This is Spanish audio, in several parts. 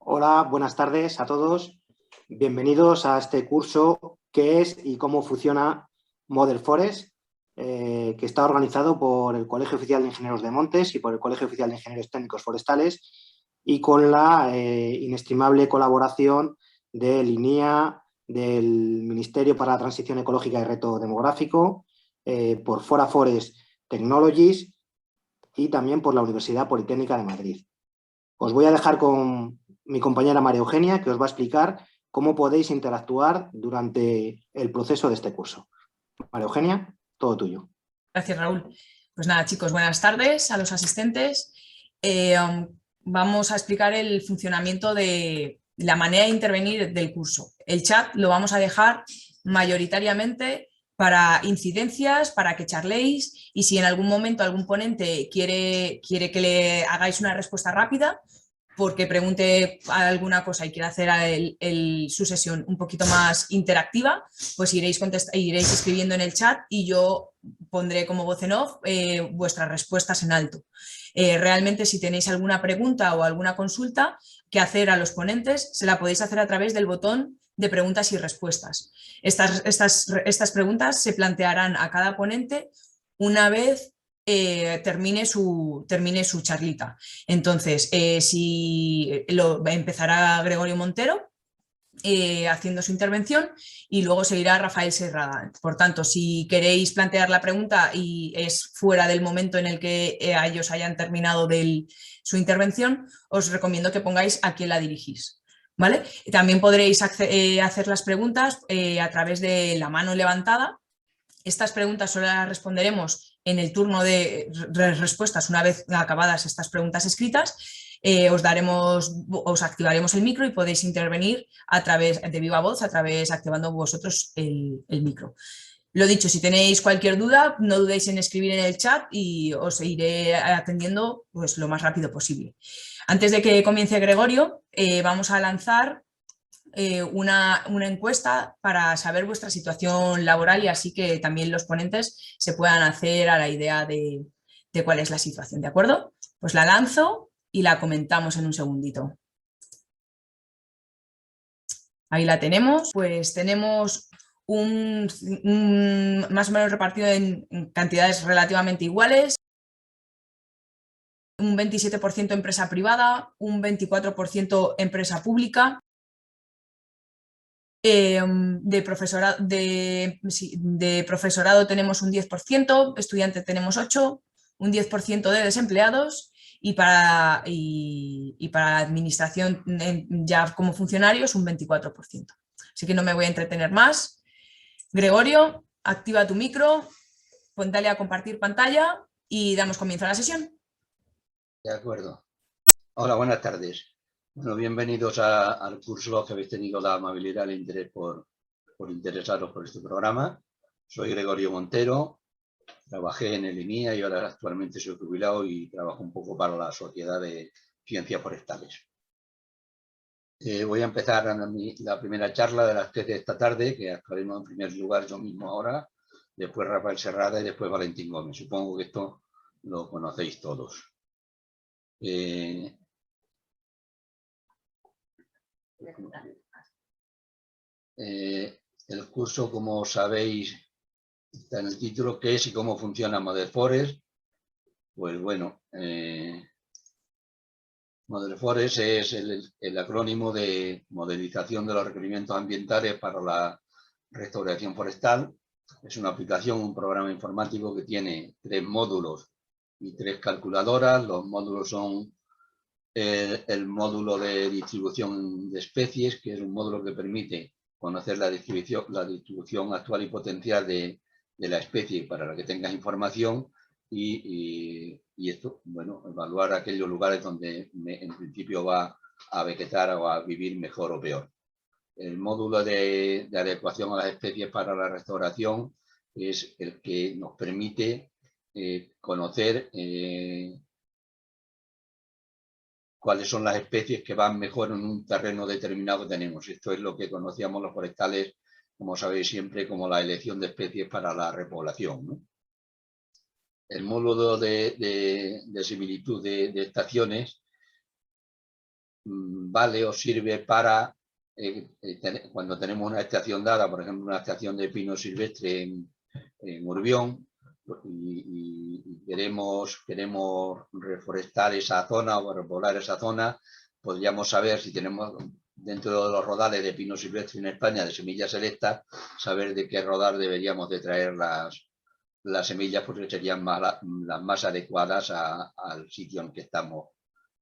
Hola, buenas tardes a todos. Bienvenidos a este curso ¿Qué es y cómo funciona Model Forest? Que está organizado por el Colegio Oficial de Ingenieros de Montes y por el Colegio Oficial de Ingenieros Técnicos Forestales y con la inestimable colaboración del INIA, del Ministerio para la Transición Ecológica y Reto Demográfico, por Fora Forest Technologies y también por la Universidad Politécnica de Madrid. Os voy a dejar con mi compañera María Eugenia, que os va a explicar cómo podéis interactuar durante el proceso de este curso. María Eugenia, todo tuyo. Gracias, Raúl. Pues nada, chicos, buenas tardes a los asistentes. Vamos a explicar el funcionamiento de la manera de intervenir del curso. El chat lo vamos a dejar mayoritariamente para incidencias, para que charléis y si en algún momento algún ponente quiere que le hagáis una respuesta rápida, porque pregunte alguna cosa y quiera hacer su sesión un poquito más interactiva, pues iréis escribiendo en el chat y yo pondré como voz en off vuestras respuestas en alto. Realmente si tenéis alguna pregunta o alguna consulta que hacer a los ponentes, se la podéis hacer a través del botón de preguntas y respuestas. Estas preguntas se plantearán a cada ponente una vez termine su charlita. Entonces, empezará Gregorio Montero haciendo su intervención y luego seguirá Rafael Serrada. Por tanto, si queréis plantear la pregunta y es fuera del momento en el que ellos hayan terminado su intervención, os recomiendo que pongáis a quién la dirigís. ¿Vale? También podréis hacer las preguntas a través de la mano levantada. Estas preguntas solo las responderemos en el turno de respuestas una vez acabadas estas preguntas escritas. Os activaremos el micro y podéis intervenir a través de viva voz, activando vosotros el micro. Lo dicho, si tenéis cualquier duda, no dudéis en escribir en el chat y os iré atendiendo pues, lo más rápido posible. Antes de que comience Gregorio, vamos a lanzar una encuesta para saber vuestra situación laboral y así que también los ponentes se puedan hacer a la idea de cuál es la situación, ¿de acuerdo? Pues la lanzo y la comentamos en un segundito. Ahí la tenemos, pues tenemos más o menos repartido en cantidades relativamente iguales. Un 27% empresa privada, un 24% empresa pública. De profesorado tenemos un 10%, estudiantes tenemos 8%, un 10% de desempleados y para administración ya como funcionarios un 24%. Así que no me voy a entretener más. Gregorio, activa tu micro, dale a compartir pantalla y damos comienzo a la sesión. De acuerdo. Hola, buenas tardes. Bueno, bienvenidos al curso que habéis tenido la amabilidad y el interés por interesaros por este programa. Soy Gregorio Montero, trabajé en el INIA y ahora actualmente soy jubilado y trabajo un poco para la Sociedad de Ciencias Forestales. Voy a empezar la primera charla de las 3 de esta tarde, que actuaremos en primer lugar yo mismo ahora, después Rafael Serrada y después Valentín Gómez. Supongo que esto lo conocéis todos. El curso, como sabéis, está en el título, ¿qué es y cómo funciona Model Forest? Pues bueno, Model Forest es el acrónimo de modelización de los requerimientos ambientales para la restauración forestal. Es una aplicación, un programa informático que tiene 3 módulos y 3 calculadoras. Los módulos son el módulo de distribución de especies, que es un módulo que permite conocer la distribución actual y potencial de la especie para la que tengas información y esto, bueno, evaluar aquellos lugares donde en principio va a vegetar o a vivir mejor o peor. El módulo de adecuación a las especies para la restauración es el que nos permite conocer cuáles son las especies que van mejor en un terreno determinado que tenemos. Esto es lo que conocíamos los forestales, como sabéis siempre, como la elección de especies para la repoblación, ¿no? El módulo de similitud de estaciones vale o sirve para, cuando tenemos una estación dada, por ejemplo, una estación de pino silvestre en Urbión, y queremos reforestar esa zona o repoblar esa zona, podríamos saber si tenemos dentro de los rodales de pino silvestre en España de semillas selectas, saber de qué rodal deberíamos de traer las semillas, porque serían las más adecuadas al sitio en que estamos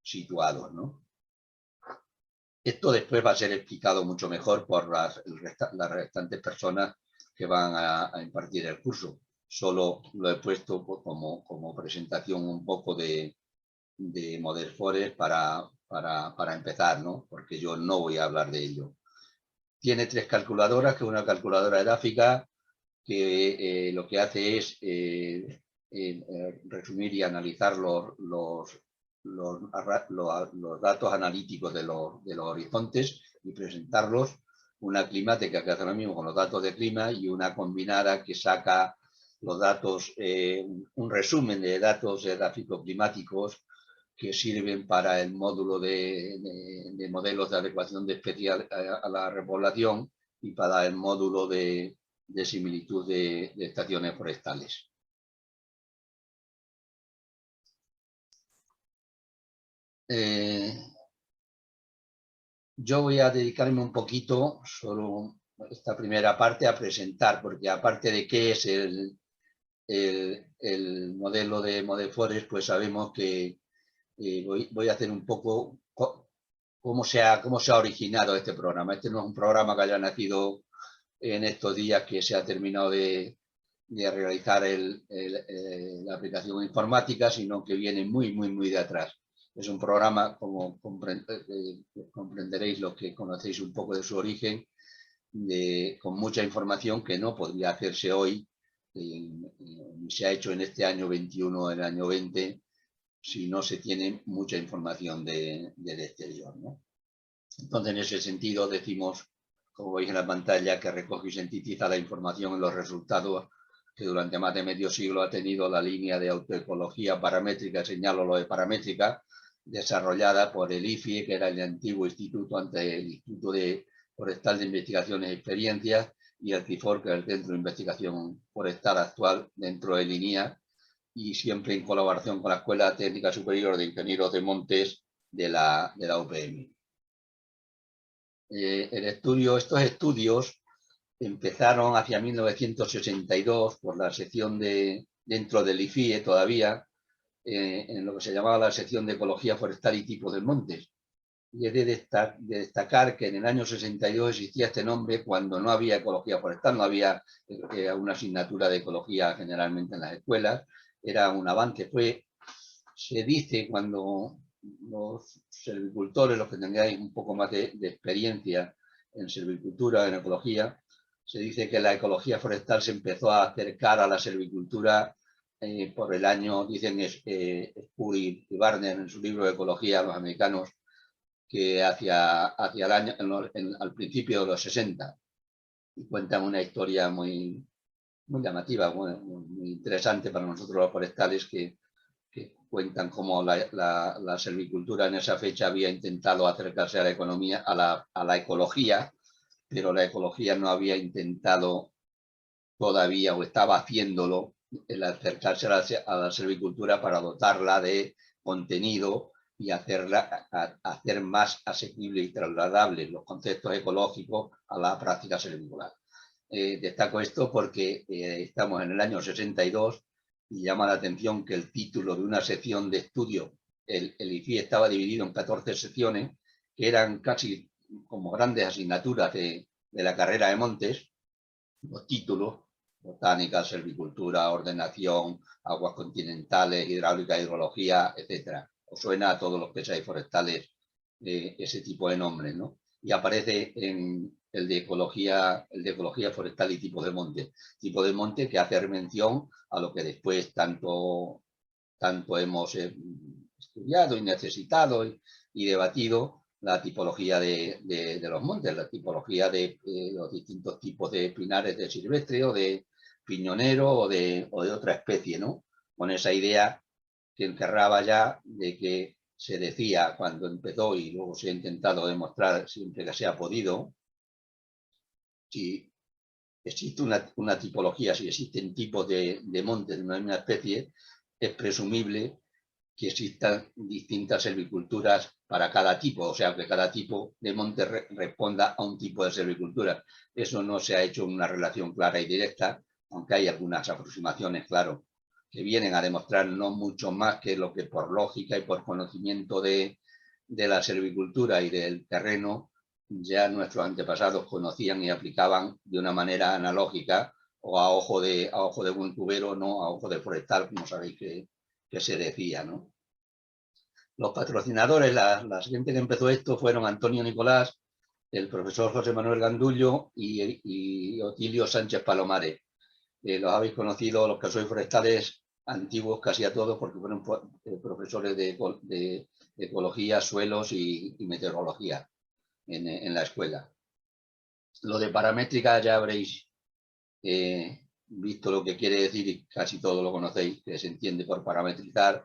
situados, ¿no? Esto después va a ser explicado mucho mejor por las restantes personas que van a impartir el curso. Solo lo he puesto como presentación un poco de Model Forest para empezar, ¿no? Porque yo no voy a hablar de ello. Tiene 3 calculadoras, que es una calculadora gráfica que lo que hace es resumir y analizar los datos analíticos de los horizontes y presentarlos. Una climática que hace lo mismo con los datos de clima, y una combinada que saca los datos, un resumen de datos gráfico-climáticos que sirven para el módulo de modelos de adecuación de especie a la repoblación y para el módulo de similitud de estaciones forestales. Yo voy a dedicarme un poquito, solo esta primera parte, a presentar, porque aparte de qué es el modelo de Model Forest, pues sabemos que voy a hacer un poco cómo se ha originado este programa. Este no es un programa que haya nacido en estos días que se ha terminado de realizar la aplicación informática, sino que viene muy de atrás. Es un programa, como comprenderéis los que conocéis un poco de su origen, con mucha información que no podría hacerse hoy, ni se ha hecho en este año 21 o en el año 20, si no se tiene mucha información del exterior, ¿no? Entonces, en ese sentido, decimos, como veis en la pantalla, que recoge y sintetiza la información en los resultados que durante más de medio siglo ha tenido la línea de autoecología paramétrica, señalo lo de paramétrica, desarrollada por el IFIE, que era el antiguo instituto ante el Instituto Forestal de Investigaciones y Experiencias, y el CIFOR, que es el Centro de Investigación Forestal actual dentro del INIA, y siempre en colaboración con la Escuela Técnica Superior de Ingenieros de Montes de la UPM. Estos estudios empezaron hacia 1962 por la sección dentro del IFIE todavía, en lo que se llamaba la sección de Ecología Forestal y Tipos de Montes. Y he de destacar que en el año 62 existía este nombre cuando no había ecología forestal, no había una asignatura de ecología generalmente en las escuelas. Era un avance. Se dice, cuando los silvicultores, los que tengáis un poco más de experiencia en silvicultura, en ecología, se dice que la ecología forestal se empezó a acercar a la silvicultura por el año, dicen Spurey y Barner en su libro de Ecología, los americanos, que hacia el año, al principio de los 60, y cuentan una historia muy llamativa, muy interesante para nosotros los forestales, que cuentan cómo la silvicultura en esa fecha había intentado acercarse a la economía, a la ecología, pero la ecología no había intentado todavía, o estaba haciéndolo, el acercarse a la silvicultura para dotarla de contenido y hacer más asequible y trasladable los conceptos ecológicos a la práctica silvicular. Destaco esto porque estamos en el año 62 y llama la atención que el título de una sección de estudio, el IFIE estaba dividido en 14 secciones, que eran casi como grandes asignaturas de la carrera de montes. Los títulos: botánica, silvicultura, ordenación, aguas continentales, hidráulica, hidrología, etcétera. Os suena a todos los que seáis forestales ese tipo de nombres, ¿no? Y aparece en el de ecología forestal y tipo de monte. Tipo de monte que hace mención a lo que después tanto hemos estudiado y necesitado y debatido, la tipología de los montes, la tipología de los distintos tipos de pinares de silvestre o de piñonero o de otra especie, ¿no? Con esa idea que encerraba ya de que se decía cuando empezó y luego se ha intentado demostrar siempre que se ha podido, si existe una tipología, si existen tipos de montes de una misma especie, es presumible que existan distintas silviculturas para cada tipo, o sea, que cada tipo de monte responda a un tipo de silvicultura. Eso no se ha hecho una relación clara y directa, aunque hay algunas aproximaciones, claro, que vienen a demostrar no mucho más que lo que por lógica y por conocimiento de la silvicultura y del terreno ya nuestros antepasados conocían y aplicaban de una manera analógica o a ojo de buen cubero, no a ojo de forestal, como sabéis que se decía, ¿no? Los patrocinadores, la gente que empezó esto fueron Antonio Nicolás, el profesor José Manuel Gandullo y Otilio Sánchez Palomares. Los habéis conocido, los que sois forestales antiguos, casi a todos, porque fueron profesores de ecología, suelos y meteorología en la escuela. Lo de paramétrica ya habréis visto lo que quiere decir, y casi todo lo conocéis, que se entiende por parametrizar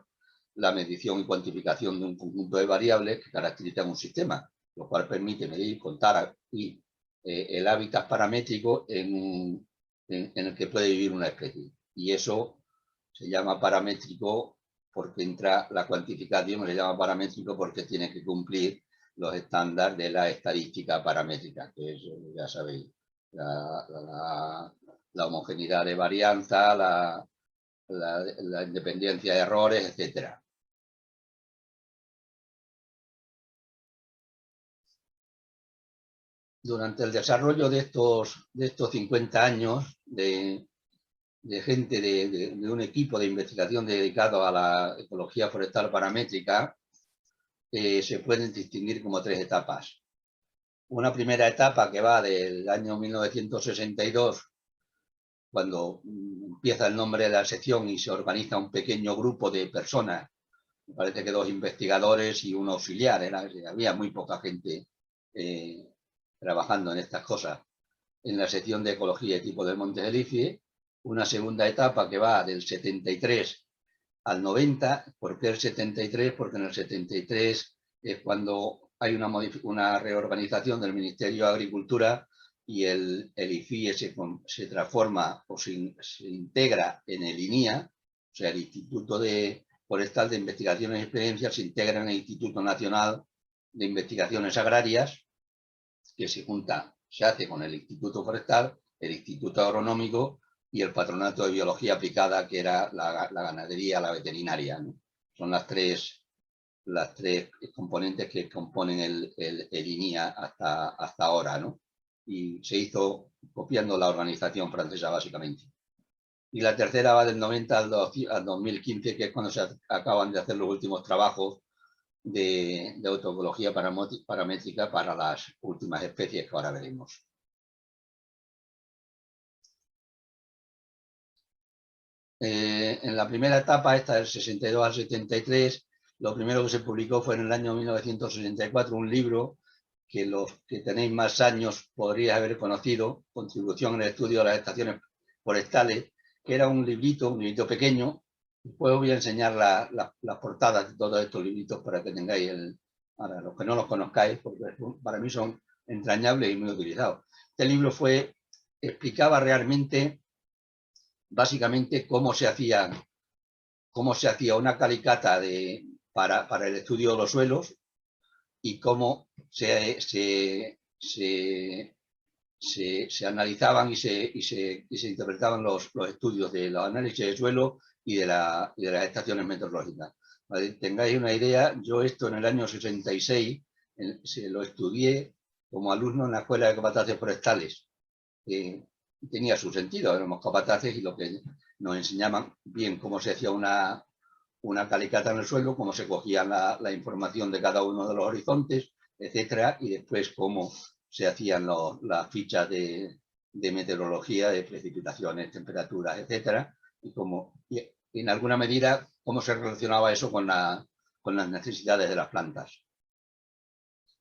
la medición y cuantificación de un conjunto de variables que caracterizan un sistema, lo cual permite medir, contar y el hábitat paramétrico en el que puede vivir una especie. Y eso se llama paramétrico porque entra la cuantificación, se llama paramétrico porque tiene que cumplir los estándares de la estadística paramétrica, que es, ya sabéis, la homogeneidad de varianza, la independencia de errores, etc. Durante el desarrollo de estos 50 años de gente de un equipo de investigación dedicado a la ecología forestal paramétrica, se pueden distinguir como 3 etapas. Una primera etapa que va del año 1962, cuando empieza el nombre de la sección y se organiza un pequeño grupo de personas, me parece que 2 investigadores y un auxiliar, había muy poca gente trabajando en estas cosas, en la sección de ecología y tipo del Monte del IFIE. Una segunda etapa que va del 73 al 90. ¿Por qué el 73? Porque en el 73 es cuando hay una reorganización del Ministerio de Agricultura y el IFIE se transforma o se integra en el INIA, o sea, el Instituto Forestal de Investigaciones y Experiencias se integra en el Instituto Nacional de Investigaciones Agrarias, que se hace con el Instituto Forestal, el Instituto Agronómico y el Patronato de Biología Aplicada, que era la ganadería, la veterinaria, ¿no? Son las tres componentes que componen el INIA hasta ahora, ¿no? Y se hizo copiando la organización francesa, básicamente. Y la tercera va del 90 al 2015, que es cuando se acaban de hacer los últimos trabajos de autoecología paramétrica para las últimas especies que ahora veremos. En la primera etapa, esta del 62 al 73, lo primero que se publicó fue en el año 1964 un libro que los que tenéis más años podríais haber conocido, Contribución en el estudio de las estaciones forestales, que era un librito pequeño. Después os voy a enseñar las portadas de todos estos libritos para que tengáis para los que no los conozcáis, porque para mí son entrañables y muy utilizados. Este libro explicaba realmente, básicamente, cómo se hacía una calicata para el estudio de los suelos y cómo se analizaban y se interpretaban los estudios de los análisis de suelo y de las estaciones meteorológicas. Para que tengáis una idea, yo esto en el año 66 se lo estudié como alumno en la Escuela de Capataces Forestales. Tenía su sentido, éramos capataces y lo que nos enseñaban bien cómo se hacía una calicata en el suelo, cómo se cogía la información de cada uno de los horizontes, etcétera, y después cómo se hacían las fichas de meteorología, de precipitaciones, temperaturas, etcétera, y en alguna medida cómo se relacionaba eso con las necesidades de las plantas.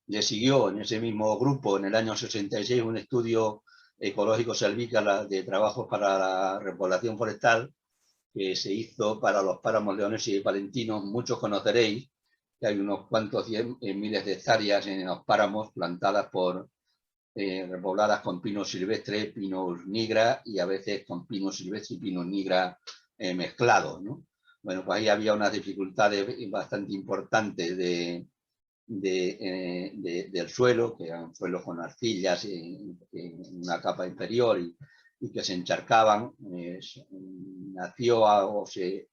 Le siguió en ese mismo grupo en el año 66 un estudio ecológico silvícola de trabajos para la repoblación forestal que se hizo para los páramos leoneses y palentinos. Muchos conoceréis que hay unos cuantos miles de hectáreas en los páramos plantadas repobladas con pino silvestre, pinus nigra y a veces con pino silvestre y pino nigra mezclados, ¿no? Bueno, pues ahí había unas dificultades bastante importantes del suelo, que eran suelos con arcillas en una capa inferior y que se encharcaban. Nació o se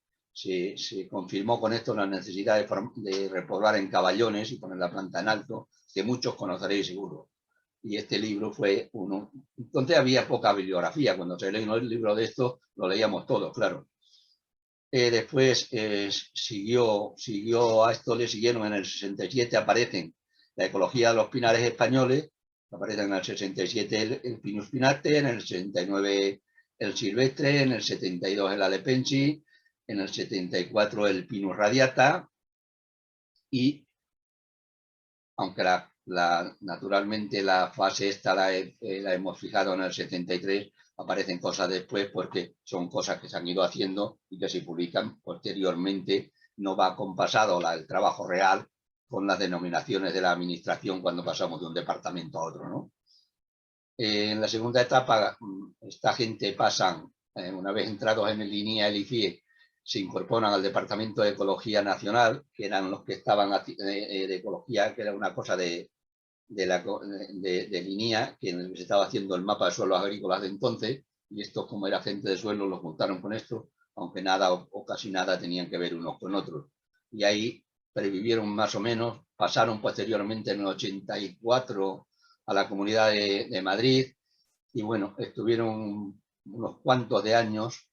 confirmó con esto la necesidad de repoblar en caballones y poner la planta en alto, que muchos conoceréis seguro. Y este libro fue uno. Entonces había poca bibliografía. Cuando se leía el libro de esto, lo leíamos todos, claro. Después siguió a esto, le siguieron en el 67, aparecen la ecología de los pinares españoles, aparecen en el 67 el Pinus pinate, en el 69 el silvestre, en el 72 el alepensi, en el 74 el Pinus radiata, y aunque naturalmente la fase esta la hemos fijado en el 73, aparecen cosas después porque son cosas que se han ido haciendo y que se publican posteriormente. No va compasado el trabajo real con las denominaciones de la administración cuando pasamos de un departamento a otro, ¿no? En la segunda etapa, esta gente pasan, una vez entrados en el INIA, el ICIE, se incorporan al Departamento de Ecología Nacional, que eran los que estaban de ecología, que era una cosa del INIA, que se estaba haciendo el mapa de suelos agrícolas de entonces, y estos, como era gente de suelo, los juntaron con esto, aunque nada o casi nada tenían que ver unos con otros. Y ahí previvieron más o menos, pasaron posteriormente en el 84 a la Comunidad de Madrid, y bueno, estuvieron unos cuantos de años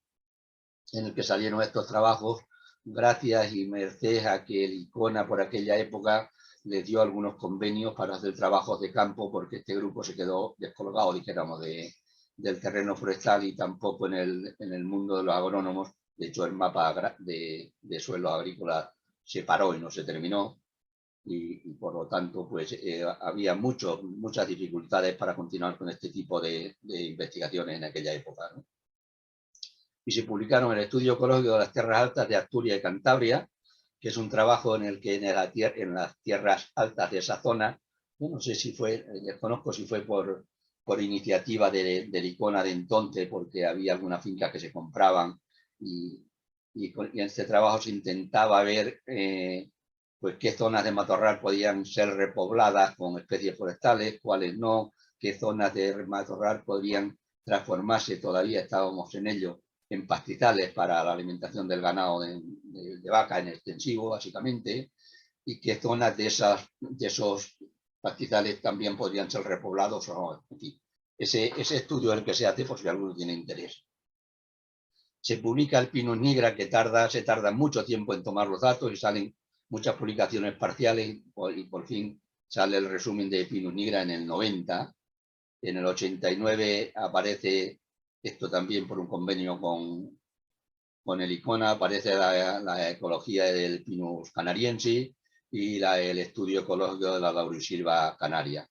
en el que salieron estos trabajos, gracias y merced a que el ICONA por aquella época les dio algunos convenios para hacer trabajos de campo, porque este grupo se quedó descolgado, dijéramos, del terreno forestal y tampoco en el mundo de los agrónomos. De hecho, el mapa de suelo agrícola se paró y no se terminó, y por lo tanto pues había muchas dificultades para continuar con este tipo de investigaciones en aquella época, ¿no? Y se publicaron el Estudio Ecológico de las Tierras Altas de Asturias y Cantabria, que es un trabajo en el que en las tierras altas de esa zona, no sé si fue, desconozco si fue por iniciativa del ICONA de entonces, porque había algunas fincas que se compraban, y en este trabajo se intentaba ver pues qué zonas de matorral podían ser repobladas con especies forestales, cuáles no, qué zonas de matorral podrían transformarse, todavía estábamos en ello, en pastizales para la alimentación del ganado de vaca en extensivo, básicamente, y qué zonas de esos pastizales también podrían ser repoblados o no. En fin, ese estudio es el que se hace por si alguno tiene interés. Se publica el Pinus nigra, que se tarda mucho tiempo en tomar los datos y salen muchas publicaciones parciales, y por fin sale el resumen de Pinus nigra en el 90. En el 89 aparece esto también por un convenio con el ICONA, aparece la ecología del Pinus canariensis y el estudio ecológico de la laurisilva canaria.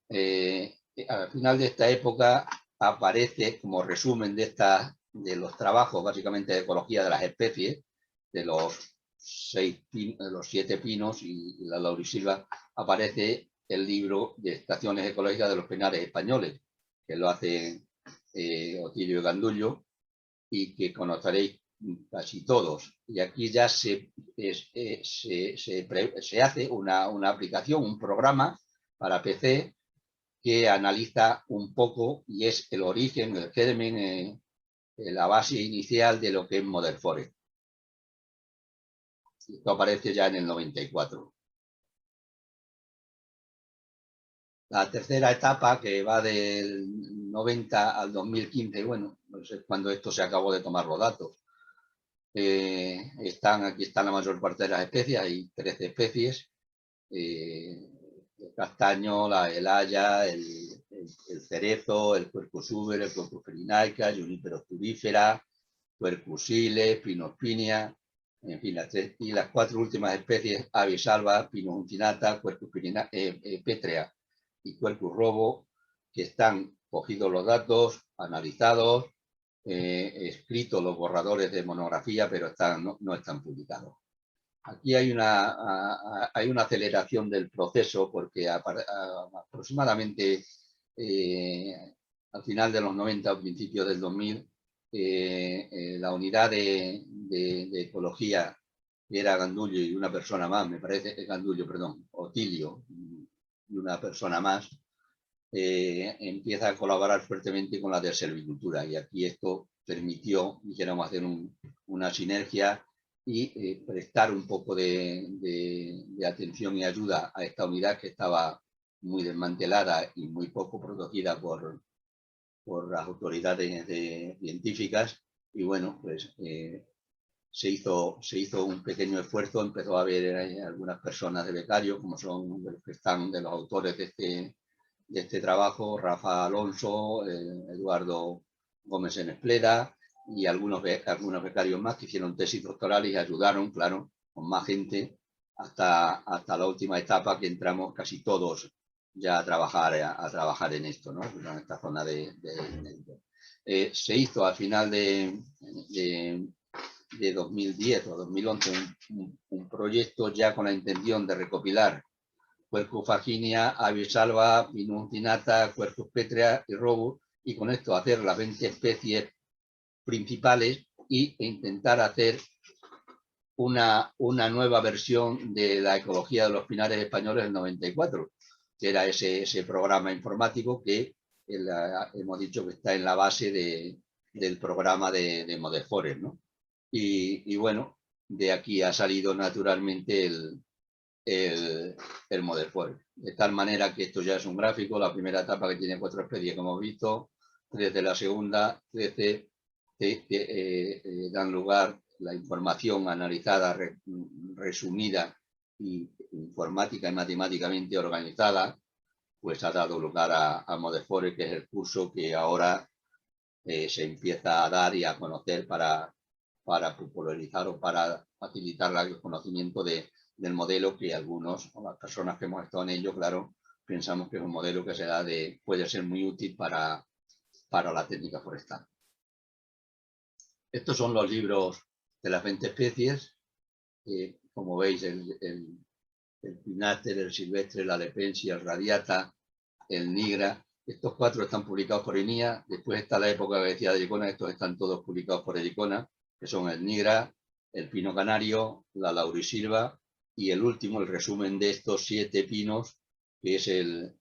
Al final de esta época aparece como resumen de los trabajos básicamente de ecología de las especies, de los 7 pinos y la laurisilva, aparece el libro de estaciones ecológicas de los pinares españoles, que lo hace Otilio Gandullo y que conoceréis casi todos. Y aquí ya se hace una aplicación, un programa para PC que analiza un poco y es el origen, el germen, la base inicial de lo que es Modern Forest. Esto aparece ya en el 94. La tercera etapa, que va del 90 al 2015, bueno, no sé cuándo esto se acabó de tomar los datos. Aquí están la mayor parte de las especies, hay 13 especies. El castaño, el haya, el cerezo, el Quercus uber, el Quercus farinaica, Juniper obturífera, Quercus siles, Pinus pinia, en fin, las 4 últimas especies, Avis alba, Pinus uncinata, Quercus pétrea y Quercus robo, que están cogidos los datos, analizados, escritos los borradores de monografía, pero no están publicados. aquí hay una aceleración del proceso porque aproximadamente al final de los 90 o principios del 2000, la unidad de ecología, que era Gandullo y una persona más, me parece, Gandullo, perdón, Otilio y una persona más, empieza a colaborar fuertemente con la de silvicultura, y aquí esto permitió, dijéramos, hacer una sinergia y prestar un poco de atención y ayuda a esta unidad que estaba muy desmantelada y muy poco protegida por las autoridades científicas. Y bueno, pues se hizo un pequeño esfuerzo, empezó a haber algunas personas de becarios, como son los que están de los autores de este trabajo, Rafa Alonso, Eduardo Gómez en Espleda, y algunos becarios más que hicieron tesis doctorales y ayudaron, claro, con más gente, hasta la última etapa, que entramos casi todos ya a trabajar en esto, ¿no? En esta zona se hizo al final de 2010 o 2011 un proyecto ya con la intención de recopilar Quercus faginia, Abies alba, Pinus uncinata, Quercus petrea y Robur, y con esto hacer las 20 especies principales e intentar hacer una nueva versión de la ecología de los pinares españoles del 94, que era ese programa informático que hemos dicho que está en la base del programa de Modefores, ¿no? Y bueno, de aquí ha salido naturalmente el Modefores. De tal manera que esto ya es un gráfico, la primera etapa que tiene 4 especies, como hemos visto, desde la segunda, 13 dan lugar la información analizada, resumida y informática y matemáticamente organizada, pues ha dado lugar a Modefores, que es el curso que ahora se empieza a dar y a conocer para popularizar o para facilitar el conocimiento del modelo, que algunos, o las personas que hemos estado en ello, claro, pensamos que es un modelo que puede ser muy útil para la técnica forestal. Estos son los libros de las 20 especies. Como veis, el pináster, el silvestre, la lepensia, el radiata, el nigra. Estos 4 están publicados por INIA. Después está la época que decía de Ericona. Estos están todos publicados por Ericona, que son el nigra, el pino canario, la laurisilva, y el último, el resumen de estos 7 pinos, que es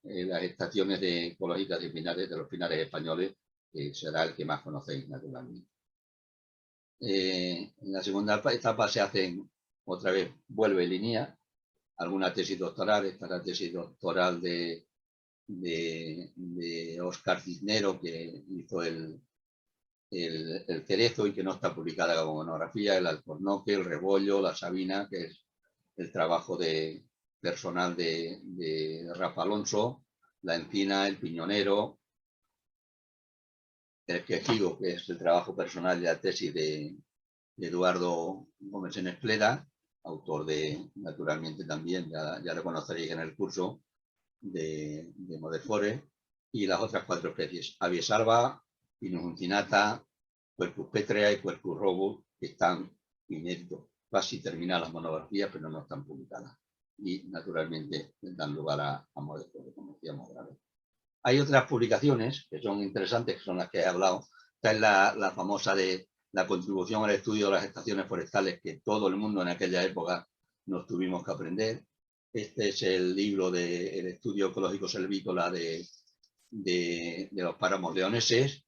las estaciones ecológicas de los pinares españoles, que será el que más conocéis, naturalmente. En la segunda etapa se hacen, otra vez, vuelve línea, alguna tesis doctoral. Esta es la tesis doctoral de Óscar Cisnero, que hizo el cerezo y que no está publicada como monografía, el alcornoque, el rebollo, la sabina, que es el trabajo personal de Rafa Alonso, la encina, el piñonero, el quejigo, que es el trabajo personal de la tesis de Eduardo Gómez en Espleda, autor naturalmente también, ya lo conoceréis en el curso de Modefores, y las otras 4 especies, Abies alba, Pinus uncinata, Quercus petrea y Quercus robur, que están inéditos. Casi terminan las monografías, pero no están publicadas. Y naturalmente dan lugar a Modefores, como decíamos. Hay otras publicaciones que son interesantes, que son las que he hablado. Esta es la famosa de la contribución al estudio de las estaciones forestales, que todo el mundo en aquella época nos tuvimos que aprender. Este es el libro del estudio ecológico selvícola de los páramos leoneses.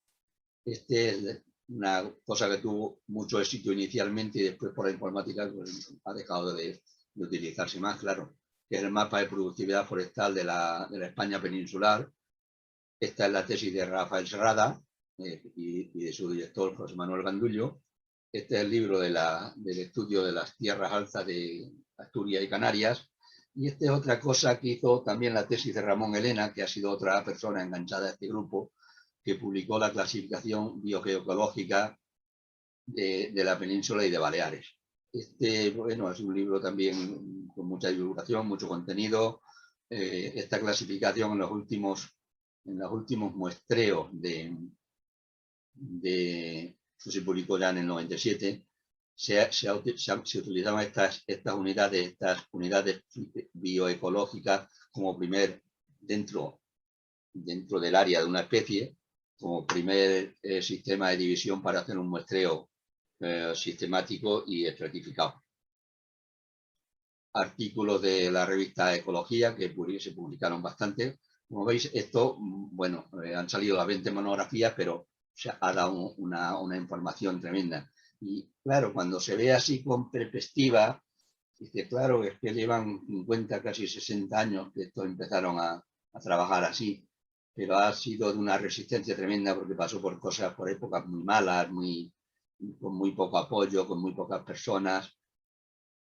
Este es una cosa que tuvo mucho éxito inicialmente y después por la informática pues, ha dejado de utilizarse más, claro, que es el mapa de productividad forestal de la España peninsular. Esta es la tesis de Rafael Serrada y de su director José Manuel Gandullo. Este es el libro del estudio de las tierras altas de Asturias y Canarias. Y esta es otra cosa que hizo también la tesis de Ramón Elena, que ha sido otra persona enganchada a este grupo, que publicó la clasificación biogeoecológica de la península y de Baleares. Bueno, es un libro también con mucha divulgación, mucho contenido. Esta clasificación en los últimos muestreos esto se publicó ya en el 97, se utilizaban estas unidades bioecológicas como dentro del área de una especie, como primer sistema de división para hacer un muestreo sistemático y estratificado. Artículos de la revista Ecología que se publicaron bastante. Como veis, esto, bueno, han salido las 20 monografías, pero se ha dado una información tremenda. Y claro, cuando se ve así con perspectiva, dice, claro, es que llevan 50, casi 60 años que estos empezaron a trabajar así, pero ha sido de una resistencia tremenda porque pasó por épocas muy malas, con muy poco apoyo, con muy pocas personas.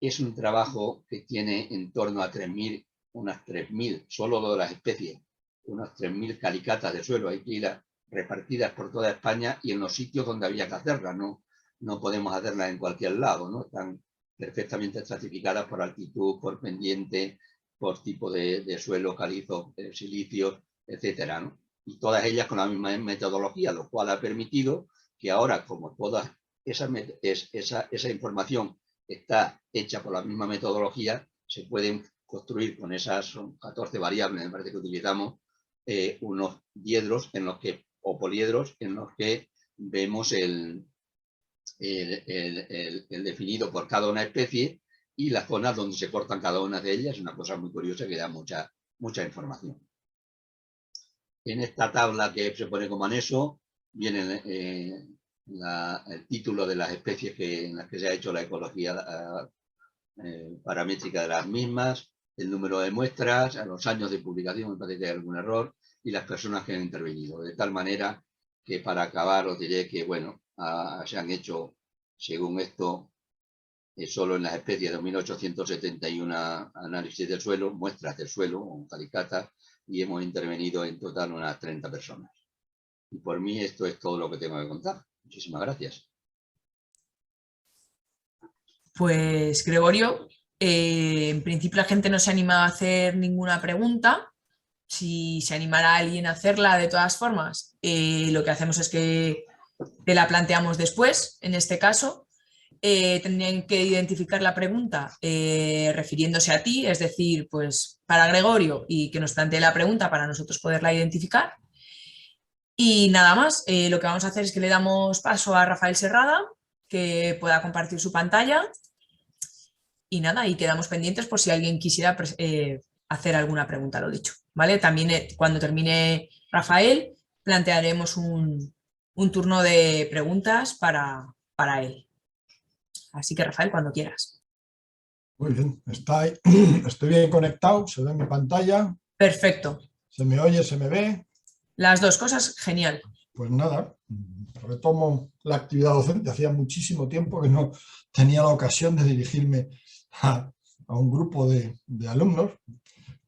Es un trabajo que tiene en torno a 3.000, unas 3.000, solo de las especies, unas 3.000 calicatas de suelo. Hay que ir repartidas por toda España y en los sitios donde había que hacerlas, no podemos hacerlas en cualquier lado, ¿no? Están perfectamente estratificadas por altitud, por pendiente, por tipo de suelo, calizo, silicio, etcétera, ¿no? Y todas ellas con la misma metodología, lo cual ha permitido que ahora, como toda esa información está hecha por la misma metodología, se pueden construir con esas 14 variables, me parece que utilizamos, unos diedros o poliedros en los que vemos el definido por cada una especie y las zonas donde se cortan cada una de ellas. Es una cosa muy curiosa que da mucha información. En esta tabla que se pone como anexo viene el título de las especies en las que se ha hecho la ecología paramétrica de las mismas, el número de muestras, a los años de publicación, me parece que hay algún error, y las personas que han intervenido. De tal manera que para acabar os diré que, bueno, se han hecho, según esto, solo en las especies de 1871 análisis del suelo, muestras del suelo, o calicatas, y hemos intervenido en total unas 30 personas. Y por mí esto es todo lo que tengo que contar. Muchísimas gracias. Pues, Gregorio, en principio la gente no se anima a hacer ninguna pregunta. Si se animara alguien a hacerla, de todas formas, lo que hacemos es que te la planteamos después, en este caso. Tendrían que identificar la pregunta refiriéndose a ti, es decir, pues para Gregorio, y que nos plantee la pregunta para nosotros poderla identificar. Y nada más, lo que vamos a hacer es que le damos paso a Rafael Serrada, que pueda compartir su pantalla. Y nada, y quedamos pendientes por si alguien quisiera hacer alguna pregunta, lo dicho, ¿vale? También cuando termine Rafael, plantearemos un turno de preguntas para él. Así que, Rafael, cuando quieras. Muy bien, estoy bien conectado, se ve mi pantalla. Perfecto. ¿Se me oye, se me ve? Las dos cosas, genial. Pues nada, retomo la actividad docente. Hacía muchísimo tiempo que no tenía la ocasión de dirigirme a un grupo de alumnos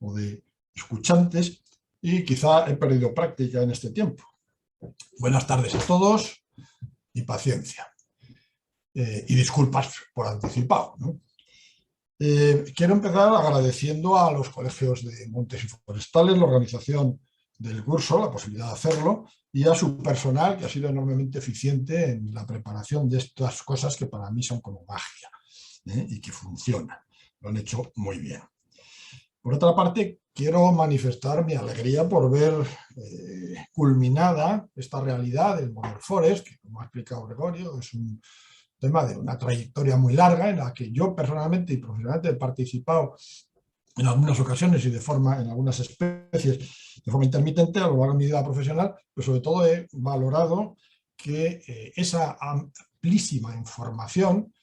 o de escuchantes y quizá he perdido práctica en este tiempo. Buenas tardes a todos y paciencia. Y disculpas por anticipado, ¿no? Quiero empezar agradeciendo a los colegios de Montes y Forestales la organización del curso, la posibilidad de hacerlo, y a su personal, que ha sido enormemente eficiente en la preparación de estas cosas que para mí son como magia, y que funcionan. Lo han hecho muy bien. Por otra parte, quiero manifestar mi alegría por ver culminada esta realidad del Model Forest, que, como ha explicado Gregorio, es un tema de una trayectoria muy larga en la que yo personalmente y profesionalmente he participado en algunas ocasiones y en algunas especies de forma intermitente a lo largo de mi vida profesional, pero sobre todo he valorado que esa amplísima información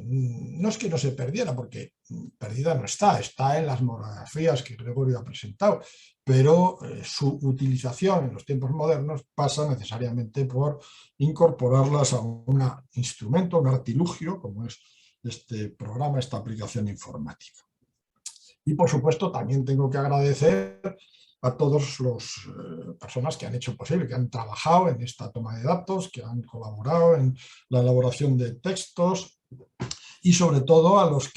no es que no se perdiera, porque perdida no está en las monografías que Gregorio ha presentado, pero su utilización en los tiempos modernos pasa necesariamente por incorporarlas a un instrumento, un artilugio, como es este programa, esta aplicación informática. Y por supuesto también tengo que agradecer a todas las personas que han hecho posible, que han trabajado en esta toma de datos, que han colaborado en la elaboración de textos y sobre todo a los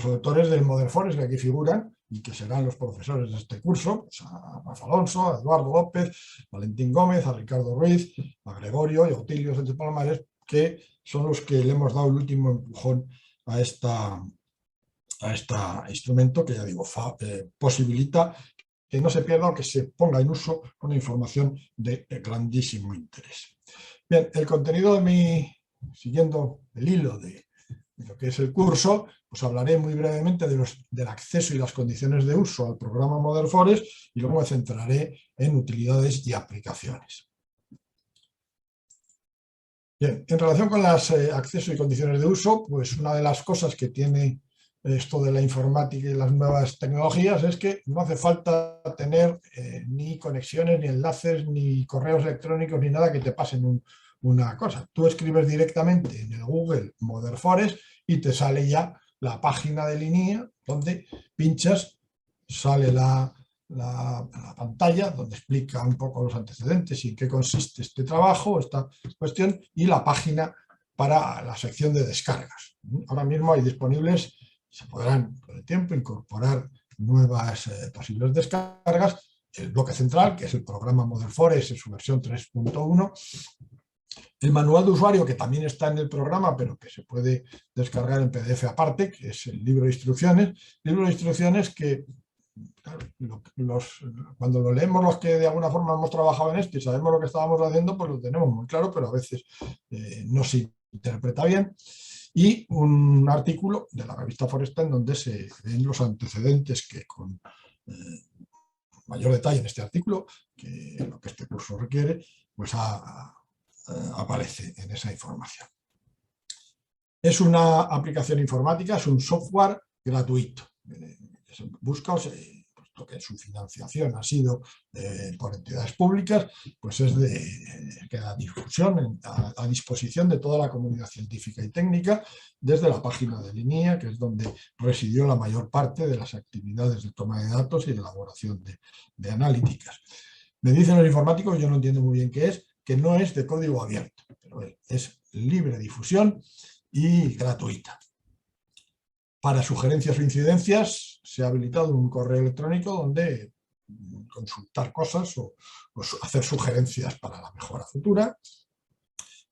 autores del Model Forest que aquí figuran y que serán los profesores de este curso, pues a Rafa Alonso, a Eduardo López, Valentín Gómez, a Ricardo Ruiz, a Gregorio y a Otilio Sánchez Palomares, que son los que le hemos dado el último empujón a este instrumento que, ya digo, posibilita que no se pierda o que se ponga en uso una información de grandísimo interés. Bien, el contenido siguiendo el hilo de lo que es el curso, pues hablaré muy brevemente del acceso y las condiciones de uso al programa Modern Forest y luego me centraré en utilidades y aplicaciones. Bien, en relación con las acceso y condiciones de uso, pues una de las cosas que tiene esto de la informática y las nuevas tecnologías es que no hace falta tener ni conexiones, ni enlaces, ni correos electrónicos, ni nada que te pasen una cosa. Tú escribes directamente en el Google Modern Forest y te sale ya la página de línea donde pinchas, sale la pantalla donde explica un poco los antecedentes y en qué consiste este trabajo, esta cuestión, y la página para la sección de descargas. Ahora mismo hay disponibles, se podrán con el tiempo incorporar nuevas posibles descargas. El bloque central, que es el programa Modern Forest en su versión 3.1, el manual de usuario, que también está en el programa, pero que se puede descargar en PDF aparte, que es el libro de instrucciones que, claro, cuando lo leemos los que de alguna forma hemos trabajado en esto y sabemos lo que estábamos haciendo, pues lo tenemos muy claro, pero a veces no se interpreta bien. Y un artículo de la revista Foresta en donde se ven los antecedentes que con mayor detalle en este artículo, que lo que este curso requiere, pues aparece en esa información. Es una aplicación informática, es un software gratuito. Busca, puesto que su financiación ha sido por entidades públicas, pues es que da difusión a disposición de toda la comunidad científica y técnica desde la página de Linea, que es donde residió la mayor parte de las actividades de toma de datos y de elaboración de analíticas. Me dicen los informáticos, yo no entiendo muy bien qué es, que no es de código abierto, pero es libre difusión y gratuita. Para sugerencias o incidencias se ha habilitado un correo electrónico donde consultar cosas o hacer sugerencias para la mejora futura.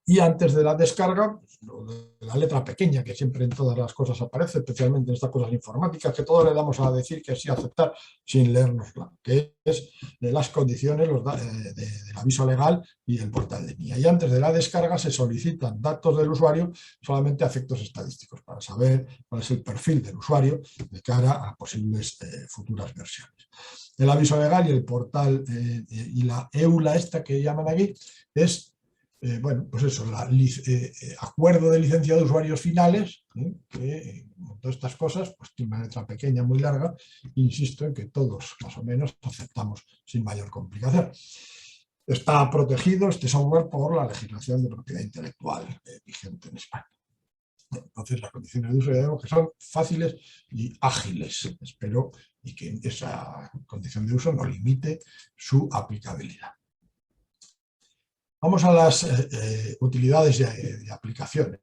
Y antes de la descarga, lo de la letra pequeña, que siempre en todas las cosas aparece, especialmente en estas cosas informáticas, que todos le damos a decir que sí, aceptar, sin leérnosla, que es de las condiciones del aviso legal y el portal de NIA. Y antes de la descarga se solicitan datos del usuario solamente a efectos estadísticos, para saber cuál es el perfil del usuario de cara a posibles futuras versiones. El aviso legal y el portal y la EULA esta que llaman aquí es bueno, pues eso, acuerdo de licencia de usuarios finales, que todas estas cosas, pues tiene una letra pequeña, muy larga, insisto en que todos más o menos aceptamos sin mayor complicación. Está protegido este software por la legislación de propiedad intelectual vigente en España. Entonces las condiciones de uso ya digo que son fáciles y ágiles, espero, y que esa condición de uso no limite su aplicabilidad. Vamos a las utilidades y aplicaciones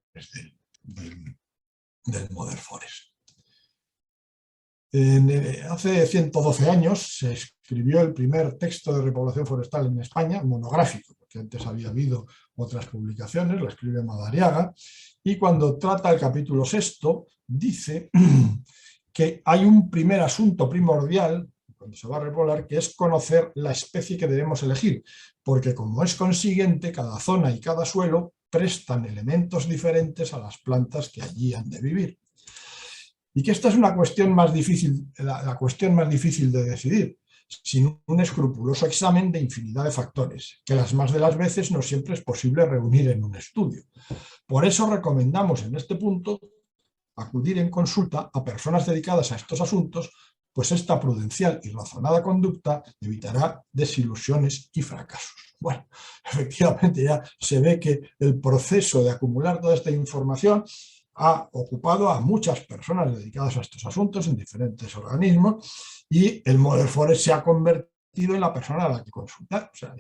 del Modern Forest. Hace 112 años se escribió el primer texto de repoblación forestal en España, monográfico, porque antes había habido otras publicaciones, la escribe Madariaga, y cuando trata el capítulo 6, dice que hay un primer asunto primordial cuando se va a repoblar, que es conocer la especie que debemos elegir, porque como es consiguiente, cada zona y cada suelo prestan elementos diferentes a las plantas que allí han de vivir. Y que esta es una cuestión más difícil, la cuestión más difícil de decidir, sin un escrupuloso examen de infinidad de factores, que las más de las veces no siempre es posible reunir en un estudio. Por eso recomendamos en este punto acudir en consulta a personas dedicadas a estos asuntos, pues esta prudencial y razonada conducta evitará desilusiones y fracasos. Bueno, efectivamente ya se ve que el proceso de acumular toda esta información ha ocupado a muchas personas dedicadas a estos asuntos en diferentes organismos y el Modern Forest se ha convertido en la persona a la que consultar. O sea,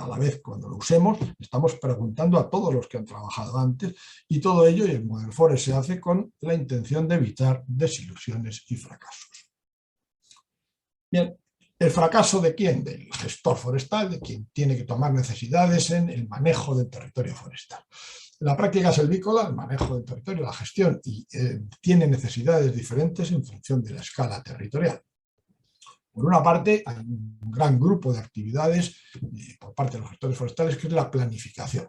a la vez cuando lo usemos estamos preguntando a todos los que han trabajado antes y todo ello, y el Modern Forest se hace con la intención de evitar desilusiones y fracasos. Bien, ¿El fracaso de quién? Del gestor forestal, de quien tiene que tomar necesidades en el manejo del territorio forestal. La práctica silvícola, el manejo del territorio, la gestión, tiene necesidades diferentes en función de la escala territorial. Por una parte, hay un gran grupo de actividades por parte de los gestores forestales, que es la planificación.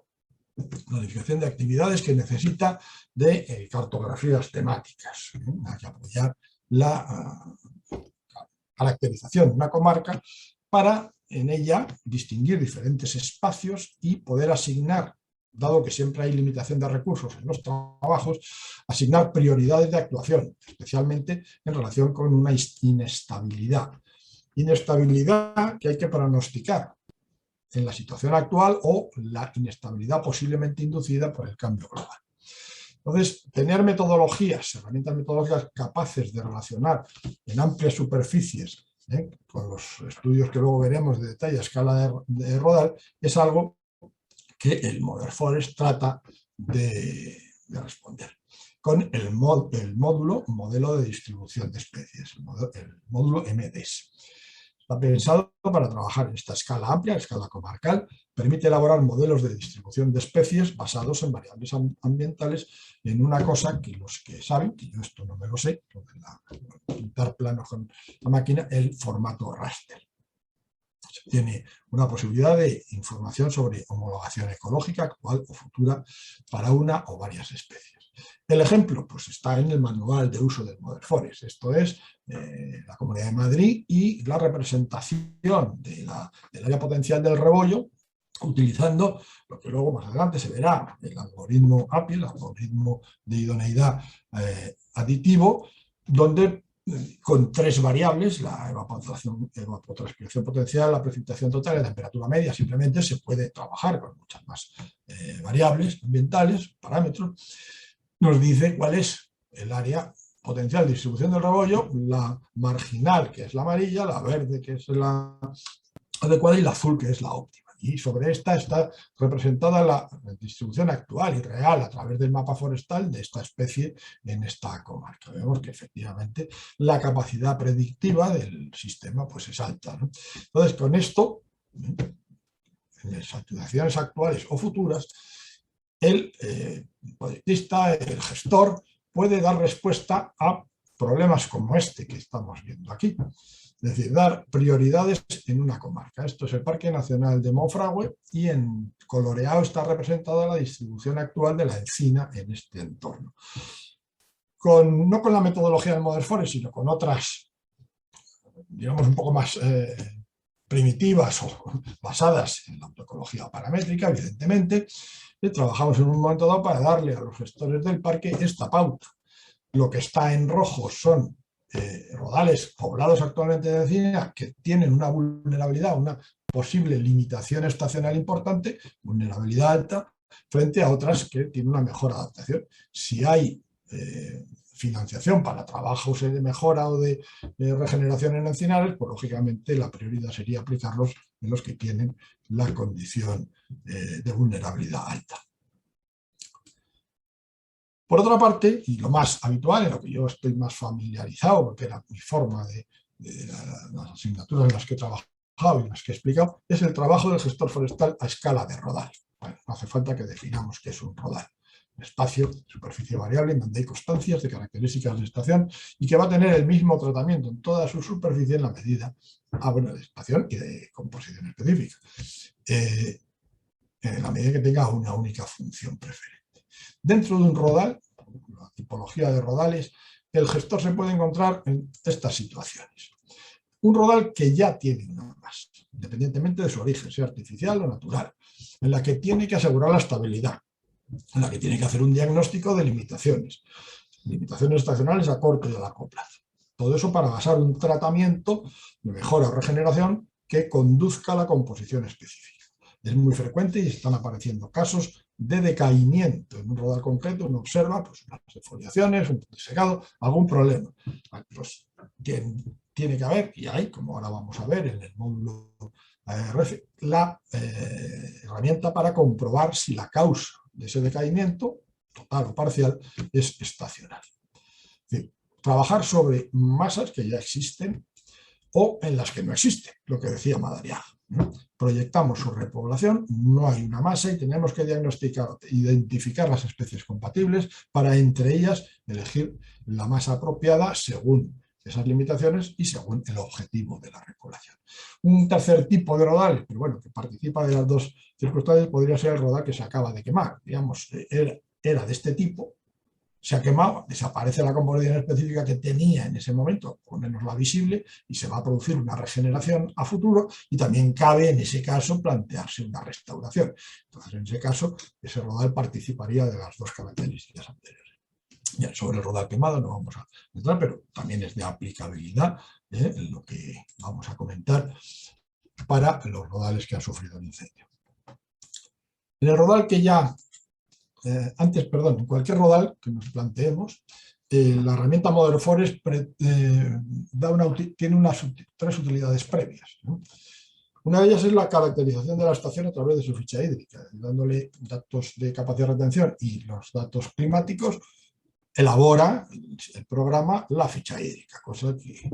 Planificación de actividades que necesita de cartografías temáticas. Hay que apoyar la caracterización de una comarca para en ella distinguir diferentes espacios y poder asignar, dado que siempre hay limitación de recursos en los trabajos, asignar prioridades de actuación, especialmente en relación con una inestabilidad. Inestabilidad que hay que pronosticar en la situación actual o la inestabilidad posiblemente inducida por el cambio global. Entonces, tener metodologías, herramientas metodológicas capaces de relacionar en amplias superficies, con los estudios que luego veremos de detalle a escala de Rodal, es algo que el Modern Forest trata de responder. Con el modelo de distribución de especies, el módulo MDES. Está pensado para trabajar en esta escala amplia, escala comarcal, permite elaborar modelos de distribución de especies basados en variables ambientales, en una cosa que los que saben, que yo esto no me lo sé, lo de pintar planos con la máquina, el formato raster. Tiene una posibilidad de información sobre homologación ecológica actual o futura para una o varias especies. El ejemplo pues está en el manual de uso del Modern Forest. Esto es la Comunidad de Madrid y la representación del área potencial del rebollo, utilizando lo que luego más adelante se verá, el algoritmo API, el algoritmo de idoneidad aditivo, donde con 3 variables, la evapotranspiración potencial, la precipitación total y la temperatura media, simplemente se puede trabajar con muchas más variables ambientales, parámetros. Nos dice cuál es el área potencial de distribución del rebollo, la marginal, que es la amarilla, la verde, que es la adecuada, y la azul, que es la óptima. Y sobre esta está representada la distribución actual y real a través del mapa forestal de esta especie en esta comarca. Vemos que efectivamente la capacidad predictiva del sistema pues es alta, ¿no? Entonces, con esto, en las situaciones actuales o futuras, el proyectista, el gestor, puede dar respuesta a problemas como este que estamos viendo aquí. Es decir, dar prioridades en una comarca. Esto es el Parque Nacional de Monfragüe y en coloreado está representada la distribución actual de la encina en este entorno. No con la metodología del Modern Forest, sino con otras, digamos, un poco más primitivas o basadas en la autoecología paramétrica, evidentemente, trabajamos en un momento dado para darle a los gestores del parque esta pauta. Lo que está en rojo son rodales poblados actualmente de encina que tienen una vulnerabilidad, una posible limitación estacional importante, vulnerabilidad alta, frente a otras que tienen una mejor adaptación. Si hay financiación para trabajos de mejora o de regeneración en encinares, pues lógicamente la prioridad sería aplicarlos en los que tienen la condición de vulnerabilidad alta. Por otra parte, y lo más habitual, en lo que yo estoy más familiarizado, porque era mi forma de las asignaturas en las que he trabajado y en las que he explicado, es el trabajo del gestor forestal a escala de rodal. Bueno, no hace falta que definamos qué es un rodal. Un espacio, superficie variable, en donde hay constancias de características de estación y que va a tener el mismo tratamiento en toda su superficie en la medida de estación y de composición específica, en la medida que tenga una única función preferente. Dentro de un rodal, la tipología de rodales, el gestor se puede encontrar en estas situaciones. Un rodal que ya tiene normas, independientemente de su origen, sea artificial o natural, en la que tiene que asegurar la estabilidad, en la que tiene que hacer un diagnóstico de limitaciones estacionales a corto y a largo plazo. Todo eso para basar un tratamiento de mejora o regeneración que conduzca a la composición específica. Es muy frecuente y están apareciendo casos de decaimiento. En un rodal concreto uno observa pues, unas defoliaciones, un secado, algún problema. Pues, tiene que haber, y hay, como ahora vamos a ver en el módulo la herramienta para comprobar si la causa de ese decaimiento, total o parcial, es estacional. Es decir, trabajar sobre masas que ya existen o en las que no existe, lo que decía Madariaga. Proyectamos su repoblación, no hay una masa y tenemos que identificar las especies compatibles para entre ellas elegir la masa apropiada según esas limitaciones y según el objetivo de la repoblación. Un tercer tipo de rodal, pero bueno, que participa de las dos circunstancias, podría ser el rodal que se acaba de quemar. Digamos, era de este tipo, se ha quemado, desaparece la composición específica que tenía en ese momento, ponernosla visible, y se va a producir una regeneración a futuro, y también cabe en ese caso plantearse una restauración. Entonces, en ese caso, ese rodal participaría de las dos características anteriores. Ya, sobre el rodal quemado no vamos a entrar, pero también es de aplicabilidad en lo que vamos a comentar para los rodales que han sufrido el incendio. En el rodal que ya en cualquier rodal que nos planteemos, la herramienta Model Forest tiene tres utilidades previas, ¿no? Una de ellas es la caracterización de la estación a través de su ficha hídrica, dándole datos de capacidad de retención y los datos climáticos, elabora el programa la ficha hídrica, cosa que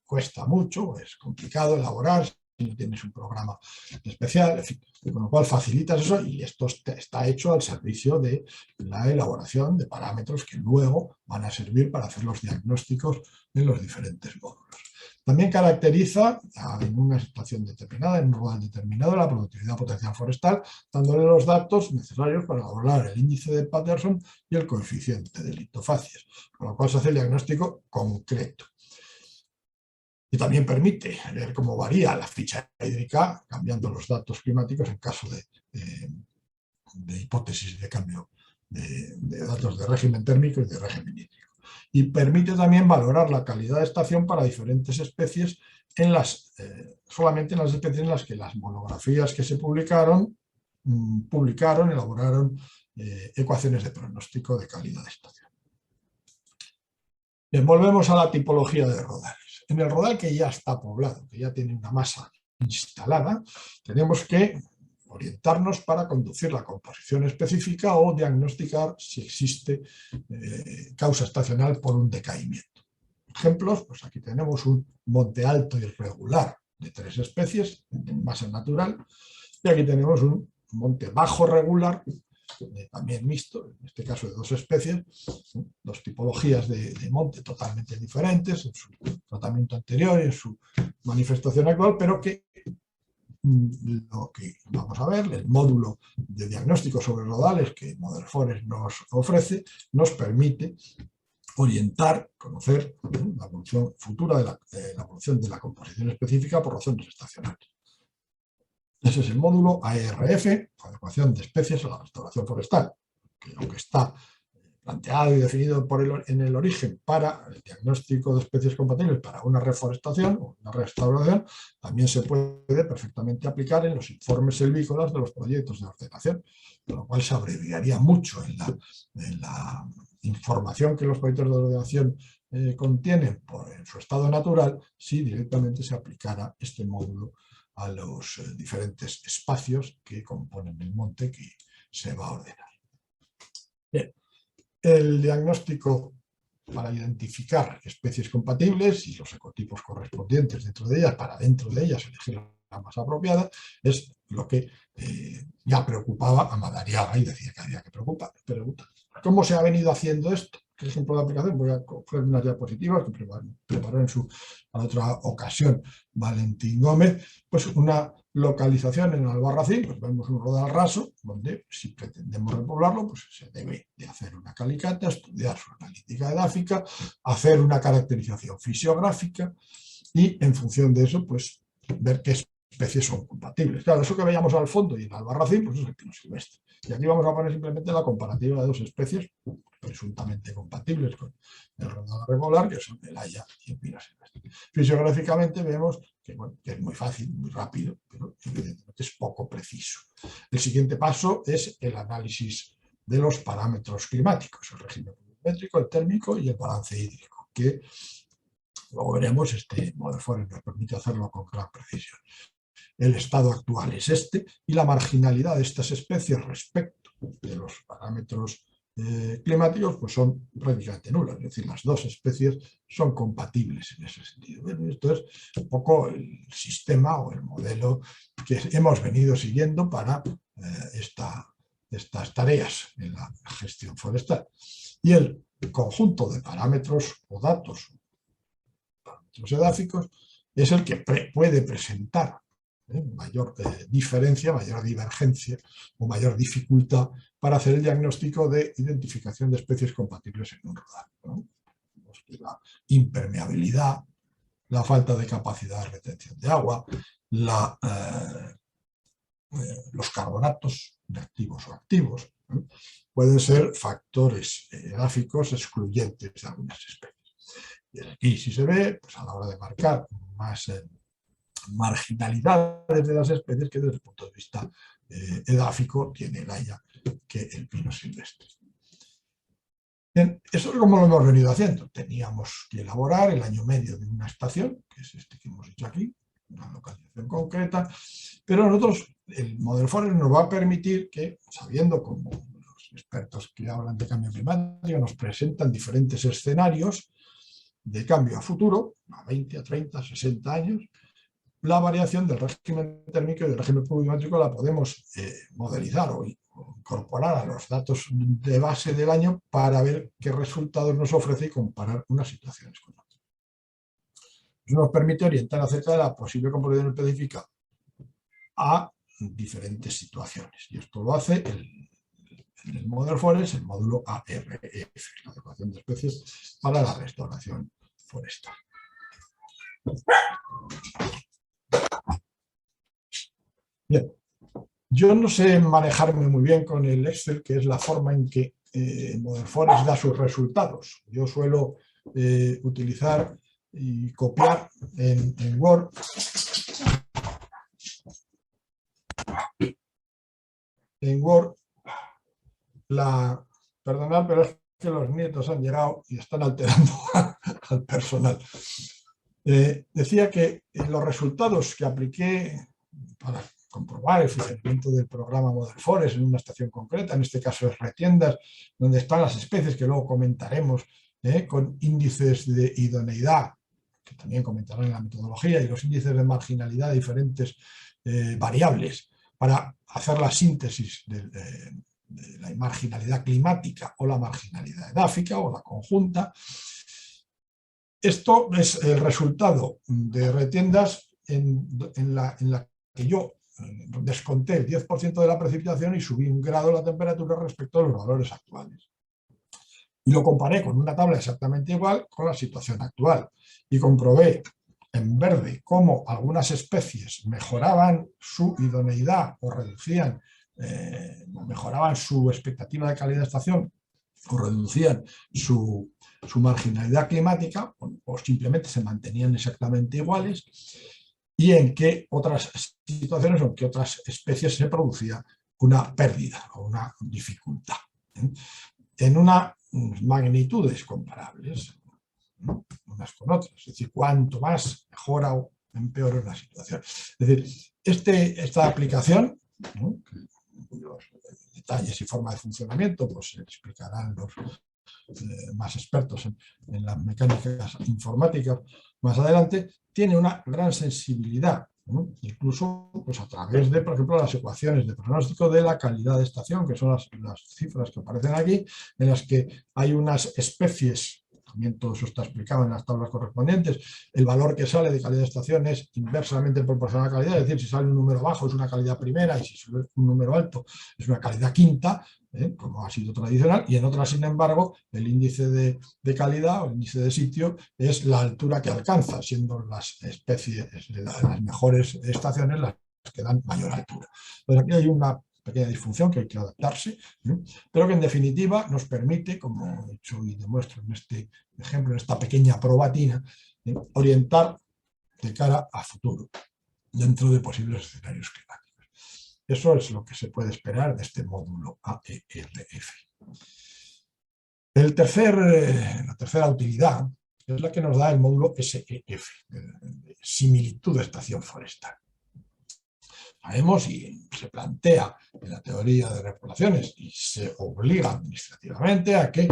cuesta mucho, es complicado elaborar si no tienes un programa especial, en fin, con lo cual facilitas eso y esto está hecho al servicio de la elaboración de parámetros que luego van a servir para hacer los diagnósticos en los diferentes módulos. También caracteriza en una estación determinada, en un rodal determinado, la productividad potencial forestal, dándole los datos necesarios para elaborar el índice de Patterson y el coeficiente de litofacies, con lo cual se hace el diagnóstico concreto. Y también permite ver cómo varía la ficha hídrica, cambiando los datos climáticos en caso de hipótesis de cambio de datos de régimen térmico y de régimen hídrico. Y permite también valorar la calidad de estación para diferentes especies, solamente en las especies en las que las monografías que se elaboraron ecuaciones de pronóstico de calidad de estación. Bien, volvemos a la tipología de rodales. En el rodal que ya está poblado, que ya tiene una masa instalada, tenemos que orientarnos para conducir la composición específica o diagnosticar si existe causa estacional por un decaimiento. Ejemplos, pues aquí tenemos un monte alto irregular de 3 especies en masa natural y aquí tenemos un monte bajo regular, también mixto, en este caso de 2 especies, 2 tipologías de monte totalmente diferentes en su tratamiento anterior y en su manifestación actual, pero que lo que vamos a ver, el módulo de diagnóstico sobre rodales que Model Forest nos ofrece, nos permite orientar, conocer la evolución futura de la evolución de la composición específica por razones estacionales. Ese es el módulo ARF, adecuación de especies a la restauración forestal, que aunque está planteado y definido en el origen para el diagnóstico de especies compatibles para una reforestación o una restauración, también se puede perfectamente aplicar en los informes silvícolas de los proyectos de ordenación, con lo cual se abreviaría mucho en la información que los proyectos de ordenación contienen en su estado natural si directamente se aplicara este módulo a los diferentes espacios que componen el monte que se va a ordenar. Bien. El diagnóstico para identificar especies compatibles y los ecotipos correspondientes dentro de ellas, para dentro de ellas elegir la más apropiada, es lo que ya preocupaba a Madariaga y decía que había que preguntar. ¿Cómo se ha venido haciendo esto? ¿Qué ejemplo de aplicación? Voy a coger unas diapositivas que preparó en su otra ocasión Valentín Gómez, pues una localización en Albarracín, pues vemos un rodal raso, donde si pretendemos repoblarlo, pues se debe de hacer una calicata, estudiar su analítica edáfica, hacer una caracterización fisiográfica y en función de eso, pues ver qué especies son compatibles. Claro, eso que veíamos al fondo y en Albarracín, pues es el pino silvestre. Y aquí vamos a poner simplemente la comparativa de 2 especies presuntamente compatibles con el rodal a repoblar, que son el haya y el pino silvestre. Fisiográficamente vemos que, bueno, que es muy fácil, muy rápido, pero evidentemente es poco preciso. El siguiente paso es el análisis de los parámetros climáticos, el régimen volumétrico, el térmico y el balance hídrico, que luego veremos, este Model Forest nos permite hacerlo con gran precisión. El estado actual es este y la marginalidad de estas especies respecto de los parámetros climáticos, pues son prácticamente nulos, es decir, las dos especies son compatibles en ese sentido. Bueno, esto es un poco el sistema o el modelo que hemos venido siguiendo para estas tareas en la gestión forestal. Y el conjunto de parámetros o datos, parámetros edáficos, es el que puede presentar mayor diferencia, mayor divergencia o mayor dificultad para hacer el diagnóstico de identificación de especies compatibles en un rodaje, ¿no? La impermeabilidad, la falta de capacidad de retención de agua, los carbonatos reactivos o activos, ¿no? Pueden ser factores edáficos excluyentes de algunas especies. Y aquí sí se ve, pues a la hora de marcar más marginalidades de las especies que desde el punto de vista edáfico tiene el haya que el pino silvestre. Bien, eso es como lo hemos venido haciendo. Teníamos que elaborar el año medio de una estación, que es este que hemos hecho aquí, una localización concreta, pero nosotros, el Model Forest nos va a permitir que, sabiendo como los expertos que hablan de cambio climático nos presentan diferentes escenarios de cambio a futuro, a 20, a 30, a 60 años, la variación del régimen térmico y del régimen pluviométrico la podemos modelizar o incorporar a los datos de base del año para ver qué resultados nos ofrece y comparar unas situaciones con otras. Eso nos permite orientar acerca de la posible composición específica a diferentes situaciones. Y esto lo hace en el Model Forest, el módulo AREF, la adecuación de especies para la restauración forestal. Bien, yo no sé manejarme muy bien con el Excel, que es la forma en que Model Forest da sus resultados. Yo suelo utilizar y copiar en Word perdonad, pero es que los nietos han llegado y están alterando al personal. Decía que los resultados que apliqué para comprobar el funcionamiento del programa Model Forest en una estación concreta, en este caso es Retiendas, donde están las especies que luego comentaremos, con índices de idoneidad, que también comentarán en la metodología, y los índices de marginalidad de diferentes variables, para hacer la síntesis de la marginalidad climática o la marginalidad edáfica o la conjunta. Esto es el resultado de Retiendas en la que yo desconté el 10% de la precipitación y subí 1 grado la temperatura respecto a los valores actuales. Y lo comparé con una tabla exactamente igual con la situación actual. Y comprobé en verde cómo algunas especies mejoraban su idoneidad o reducían, mejoraban su expectativa de calidad de estación o reducían su marginalidad climática o simplemente se mantenían exactamente iguales, y en qué otras situaciones o en qué otras especies se producía una pérdida o una dificultad, en unas magnitudes comparables, ¿no?, unas con otras. Es decir, cuanto más mejora o empeora una situación. Es decir, esta aplicación, ¿no?, cuyos detalles y forma de funcionamiento pues se explicarán los más expertos en las mecánicas informáticas más adelante, tiene una gran sensibilidad, ¿no?, incluso pues a través de, por ejemplo, las ecuaciones de pronóstico de la calidad de estación, que son las cifras que aparecen aquí, en las que hay unas especies, también todo eso está explicado en las tablas correspondientes, el valor que sale de calidad de estación es inversamente proporcional a la calidad, es decir, si sale un número bajo es una calidad primera y si sale un número alto es una calidad quinta, como ha sido tradicional, y en otras, sin embargo, el índice de calidad o el índice de sitio es la altura que alcanza, siendo las especies, las mejores estaciones las que dan mayor altura. Entonces aquí hay una pequeña disfunción que hay que adaptarse, pero que en definitiva nos permite, como he hecho y demuestro en este ejemplo, en esta pequeña probatina, orientar de cara a futuro, dentro de posibles escenarios climáticos. Eso es lo que se puede esperar de este módulo AERF. La tercera utilidad es la que nos da el módulo SEF, similitud de estación forestal. sabemos y se plantea en la teoría de repoblaciones y se obliga administrativamente a que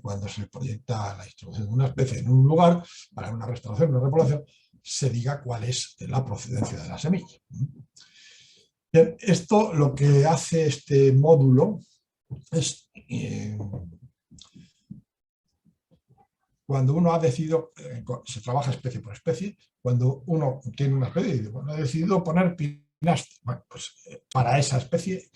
cuando se proyecta la distribución de una especie en un lugar, para una restauración, una repoblación, se diga cuál es la procedencia de la semilla. Bien, esto lo que hace este módulo es, cuando uno ha decidido, se trabaja especie por especie, cuando uno tiene una especie y dice, bueno, ha decidido poner pinastre, bueno, pues para esa especie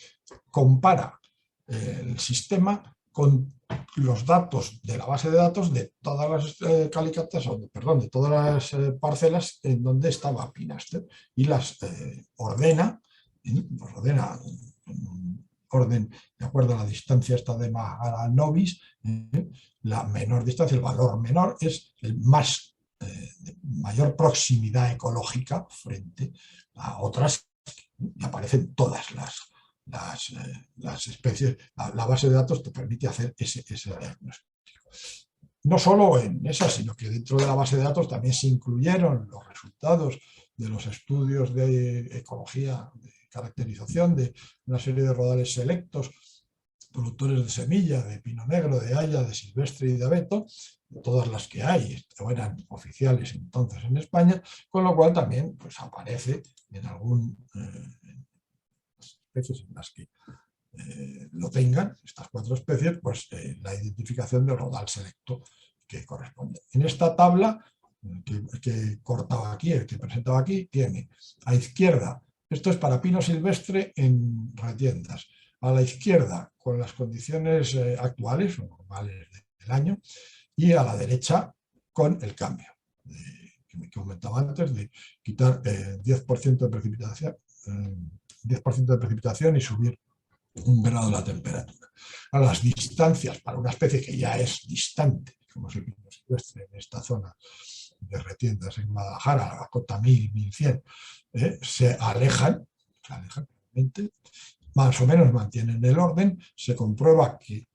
compara el sistema con los datos de la base de datos de todas las calicatas, perdón, de todas las parcelas en donde estaba pinastre y las ordena, pues ordena en orden de acuerdo a la distancia esta de Mahalanobis, la menor distancia, el valor menor es el más de mayor proximidad ecológica frente a otras, y aparecen todas las especies. La base de datos te permite hacer ese diagnóstico. No solo en esa, sino que dentro de la base de datos también se incluyeron los resultados de los estudios de ecología, de caracterización de una serie de rodales selectos, productores de semilla, de pino negro, de haya, de silvestre y de abeto, todas las que hay, eran oficiales entonces en España, con lo cual también pues, aparece en algunas especies en las que lo tengan, estas 4 especies, pues la identificación del rodal selecto que corresponde. En esta tabla que cortaba aquí, el que presentaba aquí, tiene a izquierda, esto es para pino silvestre en retiendas, a la izquierda con las condiciones actuales o normales del año, y a la derecha con el cambio que comentaba antes, de quitar 10% de precipitación, 10% de precipitación y subir 1 grado la temperatura. A las distancias para una especie que ya es distante, como es el pino silvestre en esta zona de retiendas en Guadalajara, la cota 1000, 1100, se alejan realmente, más o menos mantienen el orden, se comprueba que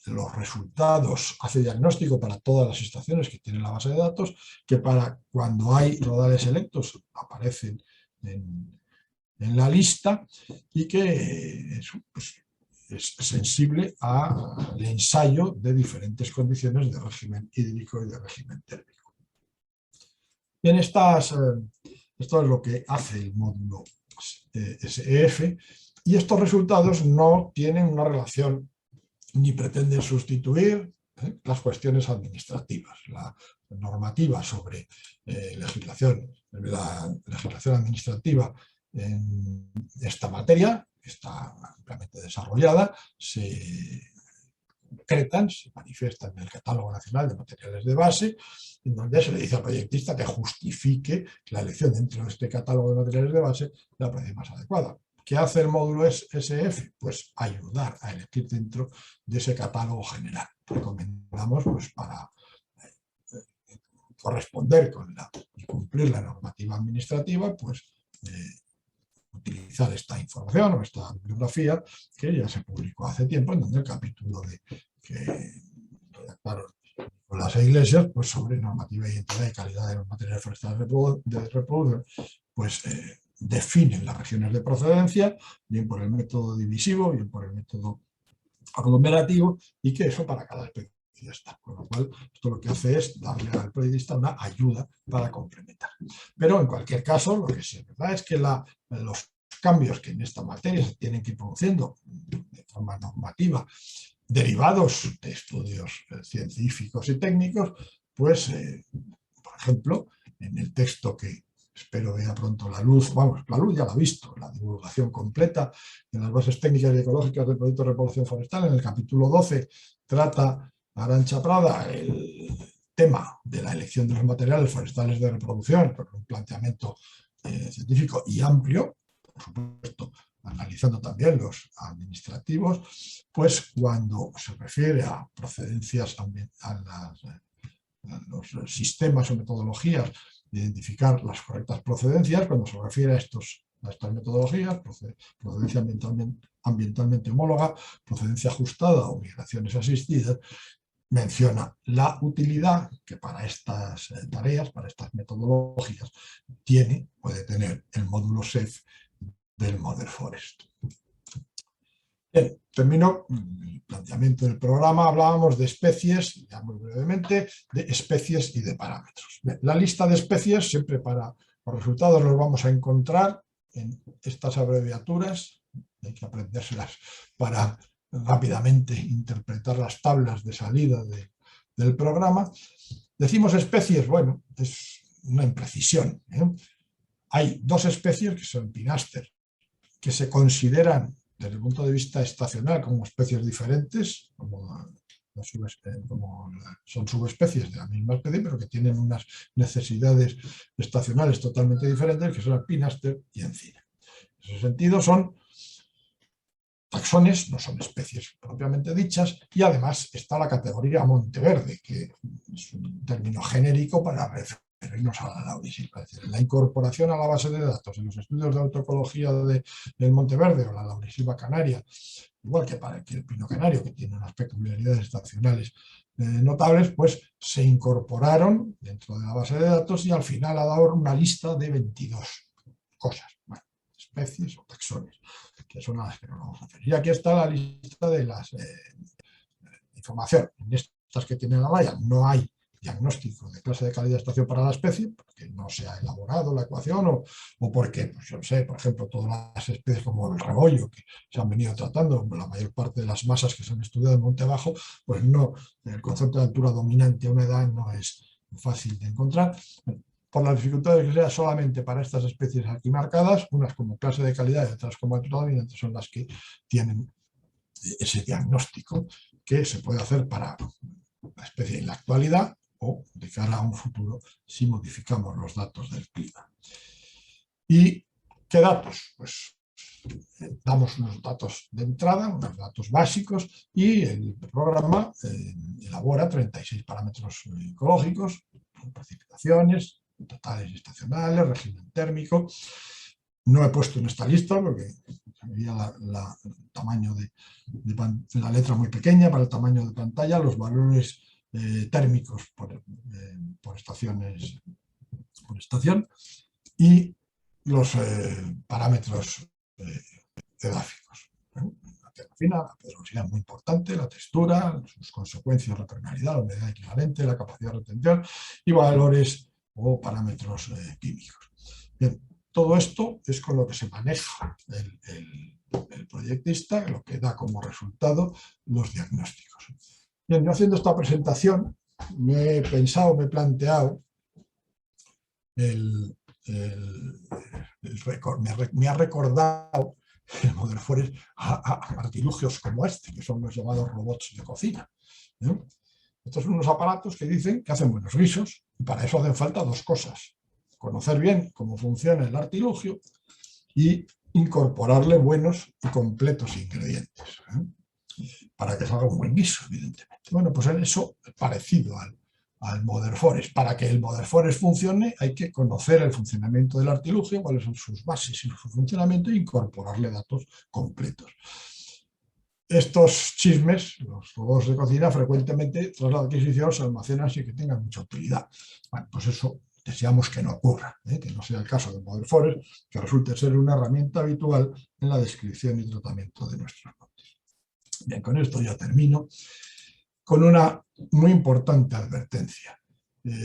los resultados hace diagnóstico para todas las estaciones que tiene la base de datos, que para cuando hay rodales selectos aparecen en la lista y que pues, es sensible al ensayo de diferentes condiciones de régimen hídrico y de régimen térmico. Bien, esto es lo que hace el módulo SEF, y estos resultados no tienen una relación ni pretenden sustituir las cuestiones administrativas. La normativa sobre la legislación administrativa en esta materia está ampliamente desarrollada, se concretan, se manifiestan en el Catálogo Nacional de Materiales de Base, en donde se le dice al proyectista que justifique la elección dentro de este catálogo de materiales de base de la propiedad más adecuada. ¿Qué hace el módulo SF? Pues ayudar a elegir dentro de ese catálogo general. Recomendamos pues, para corresponder con y cumplir la normativa administrativa, pues utilizar esta información o esta bibliografía que ya se publicó hace tiempo, en donde el capítulo que redactaron las iglesias pues, sobre normativa, identidad y calidad de los materiales forestales de reproducción, pues definen las regiones de procedencia, bien por el método divisivo, bien por el método aglomerativo, y que eso para cada especie está. Con lo cual, esto lo que hace es darle al proyectista una ayuda para complementar. Pero en cualquier caso, lo que sí es verdad es que los cambios que en esta materia se tienen que ir produciendo de forma normativa, derivados de estudios científicos y técnicos, pues, por ejemplo, en el texto que espero vea pronto la luz, la luz ya la ha visto, la divulgación completa de las bases técnicas y ecológicas del proyecto de repoblación forestal, en el capítulo 12 trata Arantxa Prada el tema de la elección de los materiales forestales de reproducción, con un planteamiento científico y amplio, por supuesto, analizando también los administrativos, pues cuando se refiere a procedencias, a los sistemas o metodologías de identificar las correctas procedencias, cuando se refiere a estas metodologías, procedencia ambientalmente homóloga, procedencia ajustada o migraciones asistidas, menciona la utilidad que para estas tareas, para estas metodologías, puede tener el módulo SEF del Model Forest. Bien, termino el planteamiento del programa. Hablábamos de especies, ya muy brevemente, de especies y de parámetros. Bien, la lista de especies, siempre para los resultados los vamos a encontrar en estas abreviaturas. Hay que aprendérselas para rápidamente interpretar las tablas de salida del programa. Decimos especies, bueno, es una imprecisión, ¿eh? Hay dos especies que son Pinaster, que se consideran desde el punto de vista estacional como especies diferentes, como son subespecies de la misma especie, pero que tienen unas necesidades estacionales totalmente diferentes, que son el Pinaster y Encina. En ese sentido son taxones, no son especies propiamente dichas, y además está la categoría Monteverde, que es un término genérico para referirnos a la laurisilva. Es decir, la incorporación a la base de datos en los estudios de autoecología del Monteverde o la laurisilva canaria, igual que para el pino canario, que tiene unas peculiaridades estacionales notables, pues se incorporaron dentro de la base de datos y al final ha dado una lista de 22 cosas. Bueno, especies o taxones, que son a las que nos vamos a hacer. Y aquí está la lista de las información. En estas que tiene la raya no hay diagnóstico de clase de calidad de estación para la especie, porque no se ha elaborado la ecuación o porque, pues yo sé, por ejemplo, todas las especies como el rebollo que se han venido tratando, la mayor parte de las masas que se han estudiado en Monte Bajo, pues no, el concepto de altura dominante a una edad no es fácil de encontrar. Por las dificultades que sea solamente para estas especies aquí marcadas, unas como clase de calidad y otras como altura dominante son las que tienen ese diagnóstico que se puede hacer para la especie en la actualidad o de cara a un futuro si modificamos los datos del clima. ¿Y qué datos? Pues damos unos datos de entrada, unos datos básicos, y el programa elabora 36 parámetros ecológicos, precipitaciones, totales y estacionales, régimen térmico. No he puesto en esta lista porque sería el tamaño de la letra muy pequeña para el tamaño de pantalla, los valores térmicos por estaciones, por estación, y los parámetros edáficos. La terrafina, la pedregosidad muy importante, la textura, sus consecuencias, la permeabilidad, la humedad equivalente, la capacidad de retención y valores o parámetros químicos. Bien, todo esto es con lo que se maneja el proyectista, lo que da como resultado los diagnósticos. Bien, yo haciendo esta presentación me he planteado me ha recordado el Model Forest a artilugios como este, que son los llamados robots de cocina. Estos son unos aparatos que dicen que hacen buenos guisos, y para eso hacen falta dos cosas: conocer bien cómo funciona el artilugio y incorporarle buenos y completos ingredientes, para que salga un buen guiso, evidentemente. Bueno, pues eso es parecido al Model Forest. Para que el Model Forest funcione hay que conocer el funcionamiento del artilugio, cuáles son sus bases y su funcionamiento, e incorporarle datos completos. Estos chismes, los robots de cocina, frecuentemente tras la adquisición se almacenan sin que tengan mucha utilidad. Bueno, pues eso deseamos que no ocurra, que no sea el caso del Model Forest, que resulte ser una herramienta habitual en la descripción y tratamiento de nuestros montes. Bien, con esto ya termino, con una muy importante advertencia.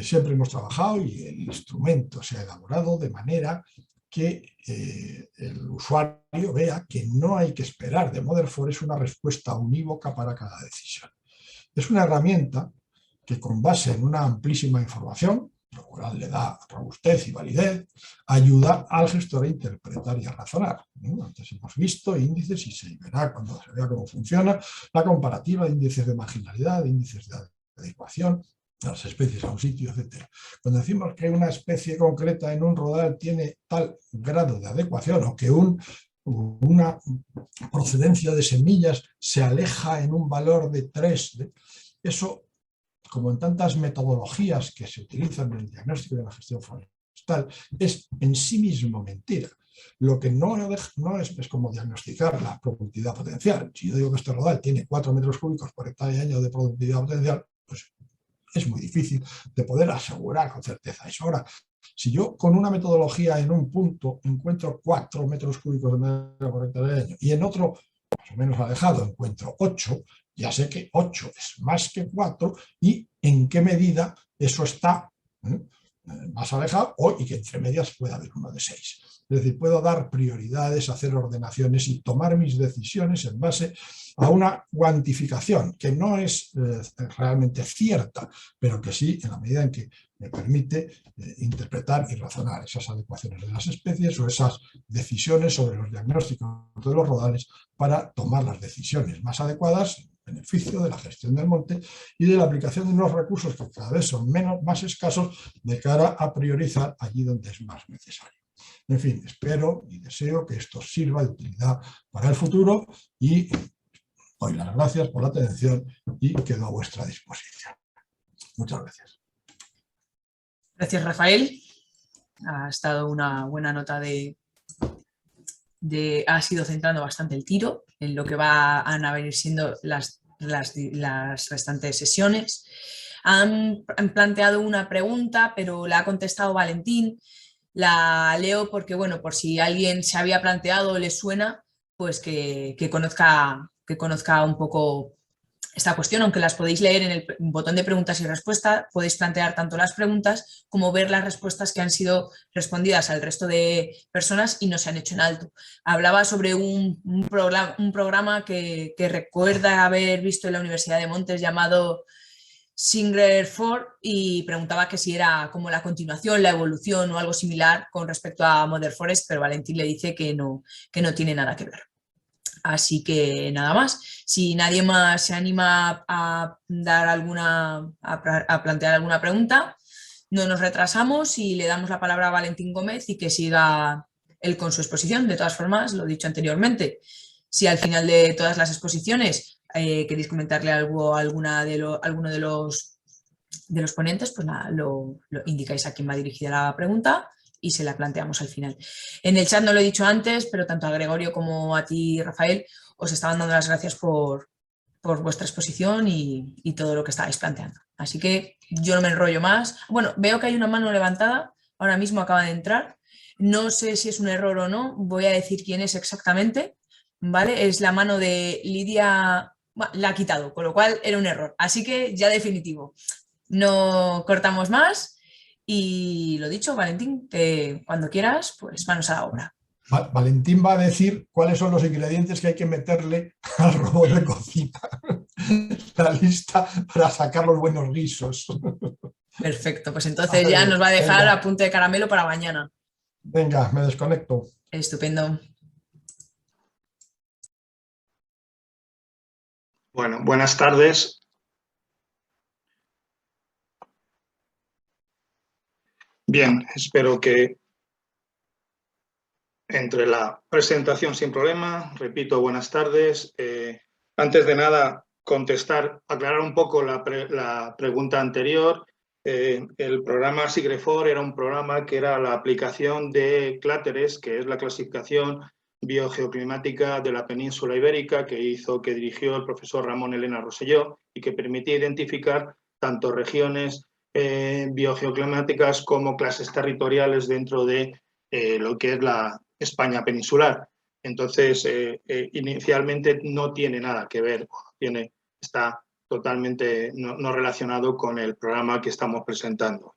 Siempre hemos trabajado y el instrumento se ha elaborado de manera que el usuario vea que no hay que esperar de Model Forest una respuesta unívoca para cada decisión. Es una herramienta que, con base en una amplísima información, lo cual le da robustez y validez, ayuda al gestor a interpretar y a razonar. Antes hemos visto índices y se verá cuando se vea cómo funciona la comparativa de índices de marginalidad, de índices de adecuación, las especies a un sitio, etc. Cuando decimos que una especie concreta en un rodal tiene tal grado de adecuación o que una procedencia de semillas se aleja en un valor de 3, eso, como en tantas metodologías que se utilizan en el diagnóstico de la gestión forestal, es en sí mismo mentira. Lo que no es como diagnosticar la productividad potencial. Si yo digo que este rodal tiene 4 metros cúbicos por hectárea y año de productividad potencial, pues es muy difícil de poder asegurar con certeza eso. Ahora, si yo con una metodología en un punto encuentro 4 metros cúbicos de manera correcta del año y en otro, más o menos alejado, encuentro 8, ya sé que 8 es más que 4 y en qué medida eso está más alejado y que entre medias pueda haber uno de 6. Es decir, puedo dar prioridades, hacer ordenaciones y tomar mis decisiones en base a una cuantificación que no es realmente cierta, pero que sí, en la medida en que me permite interpretar y razonar esas adecuaciones de las especies o esas decisiones sobre los diagnósticos de los rodales para tomar las decisiones más adecuadas en beneficio de la gestión del monte y de la aplicación de unos recursos que cada vez son más escasos de cara a priorizar allí donde es más necesario. En fin, espero y deseo que esto sirva de utilidad para el futuro y doy las gracias por la atención y quedo a vuestra disposición. Muchas gracias. Gracias, Rafael. Ha estado una buena nota ha sido centrando bastante el tiro en lo que van a venir siendo las restantes sesiones. Han planteado una pregunta, pero la ha contestado Valentín. La leo porque, bueno, por si alguien se había planteado o le suena, pues que conozca un poco esta cuestión, aunque las podéis leer en el botón de preguntas y respuestas, podéis plantear tanto las preguntas como ver las respuestas que han sido respondidas al resto de personas y no se han hecho en alto. Hablaba sobre un programa que recuerda haber visto en la Universidad de Montes llamado Singer 4 y preguntaba que si era como la continuación, la evolución o algo similar con respecto a Mother Forest, pero Valentín le dice que no tiene nada que ver. Así que nada más. Si nadie más se anima a plantear alguna pregunta, no nos retrasamos y le damos la palabra a Valentín Gómez y que siga él con su exposición. De todas formas, lo he dicho anteriormente, si al final de todas las exposiciones queréis comentarle algo a alguno de los ponentes, pues nada, lo indicáis a quién va dirigida la pregunta y se la planteamos al final. En el chat no lo he dicho antes, pero tanto a Gregorio como a ti, Rafael, os estaban dando las gracias por vuestra exposición y todo lo que estáis planteando. Así que yo no me enrollo más. Bueno, veo que hay una mano levantada, ahora mismo acaba de entrar. No sé si es un error o no, voy a decir quién es exactamente, ¿vale? Es la mano de Lidia, bueno, la ha quitado, con lo cual era un error. Así que ya definitivo, no cortamos más. Y lo dicho, Valentín, cuando quieras, pues manos a la obra. Valentín va a decir cuáles son los ingredientes que hay que meterle al robot de cocina. La lista para sacar los buenos guisos. Perfecto, pues entonces ya nos va a dejar a punto de caramelo para mañana. Venga, me desconecto. Estupendo. Bueno, buenas tardes. Bien, espero que entre la presentación sin problema. Repito, buenas tardes. Antes de nada, aclarar un poco la pregunta anterior. El programa SIGRE4 era un programa que era la aplicación de cláteres, que es la clasificación biogeoclimática de la península ibérica que dirigió el profesor Ramón Elena Rosselló y que permitía identificar tanto regiones biogeoclimáticas como clases territoriales dentro de lo que es la España peninsular. Entonces, inicialmente no tiene nada que ver, está totalmente no relacionado con el programa que estamos presentando.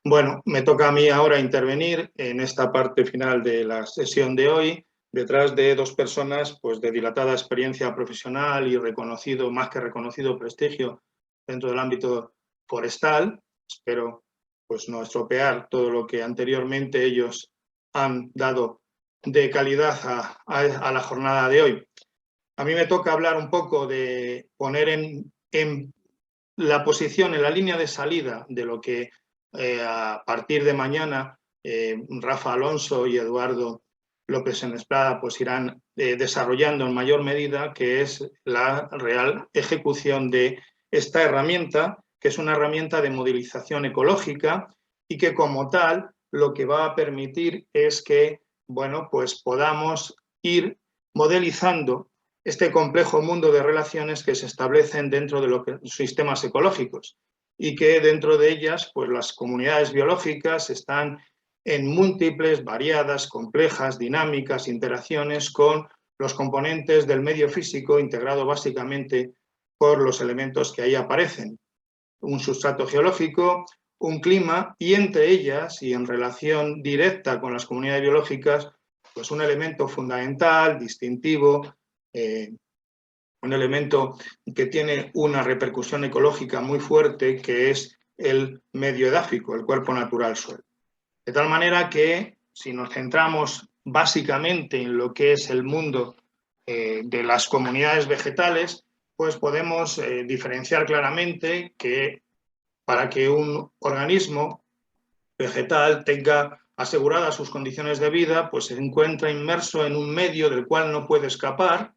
Bueno, me toca a mí ahora intervenir en esta parte final de la sesión de hoy, detrás de dos personas pues, de dilatada experiencia profesional y reconocido, más que reconocido prestigio dentro del ámbito forestal. Espero pues, no estropear todo lo que anteriormente ellos han dado de calidad a la jornada de hoy. A mí me toca hablar un poco de poner en la posición, en la línea de salida de lo que a partir de mañana Rafa Alonso y Eduardo López Enesplada pues irán desarrollando en mayor medida, que es la real ejecución de esta herramienta, que es una herramienta de modelización ecológica y que como tal lo que va a permitir es que bueno, pues podamos ir modelizando este complejo mundo de relaciones que se establecen dentro de los sistemas ecológicos. y que dentro de ellas pues las comunidades biológicas están en múltiples, variadas, complejas, dinámicas, interacciones con los componentes del medio físico integrado básicamente por los elementos que ahí aparecen. Un sustrato geológico, un clima y entre ellas y en relación directa con las comunidades biológicas, pues un elemento fundamental, distintivo, un elemento que tiene una repercusión ecológica muy fuerte, que es el medio edáfico, el cuerpo natural suelo. De tal manera que si nos centramos básicamente en lo que es el mundo de las comunidades vegetales, pues podemos diferenciar claramente que para que un organismo vegetal tenga aseguradas sus condiciones de vida, pues se encuentra inmerso en un medio del cual no puede escapar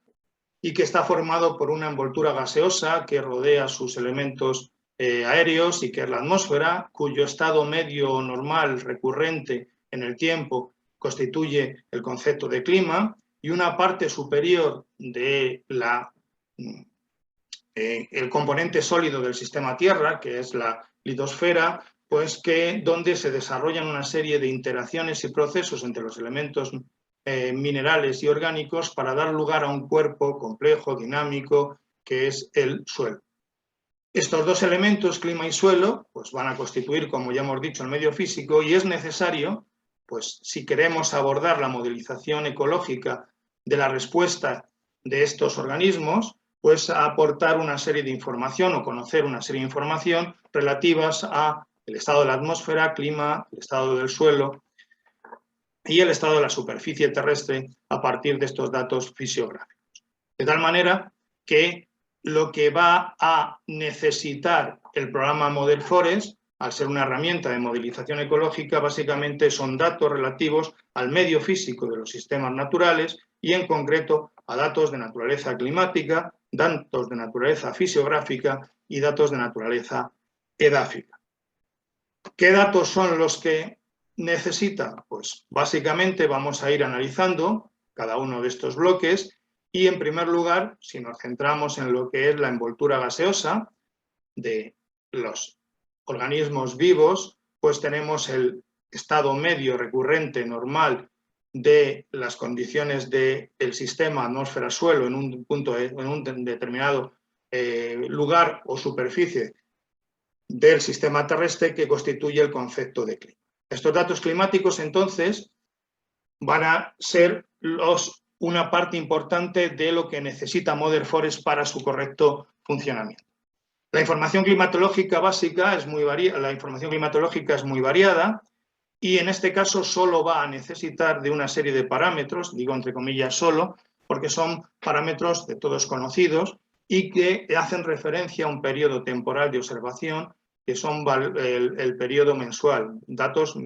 y que está formado por una envoltura gaseosa que rodea sus elementos aéreos y que es la atmósfera, cuyo estado medio normal recurrente en el tiempo constituye el concepto de clima, y una parte superior de el componente sólido del sistema Tierra, que es la litosfera, pues donde se desarrollan una serie de interacciones y procesos entre los elementos minerales y orgánicos para dar lugar a un cuerpo complejo, dinámico, que es el suelo. Estos dos elementos, clima y suelo, pues van a constituir, como ya hemos dicho, el medio físico, y es necesario, pues si queremos abordar la modelización ecológica de la respuesta de estos organismos, pues a aportar una serie de información o conocer una serie de información relativas a el estado de la atmósfera, clima, el estado del suelo y el estado de la superficie terrestre a partir de estos datos fisiográficos. De tal manera que lo que va a necesitar el programa Model Forest, al ser una herramienta de modelización ecológica, básicamente son datos relativos al medio físico de los sistemas naturales y en concreto a datos de naturaleza climática, datos de naturaleza fisiográfica y datos de naturaleza edáfica. ¿Qué datos son los que necesita? Pues básicamente vamos a ir analizando cada uno de estos bloques y en primer lugar, si nos centramos en lo que es la envoltura gaseosa de los organismos vivos, pues tenemos el estado medio recurrente normal de las condiciones del sistema atmósfera-suelo en un determinado lugar o superficie del sistema terrestre que constituye el concepto de clima. Estos datos climáticos, entonces, van a ser una parte importante de lo que necesita Model Forest para su correcto funcionamiento. La información climatológica básica es muy variada y en este caso solo va a necesitar de una serie de parámetros, digo entre comillas solo, porque son parámetros de todos conocidos y que hacen referencia a un periodo temporal de observación que son el periodo mensual, datos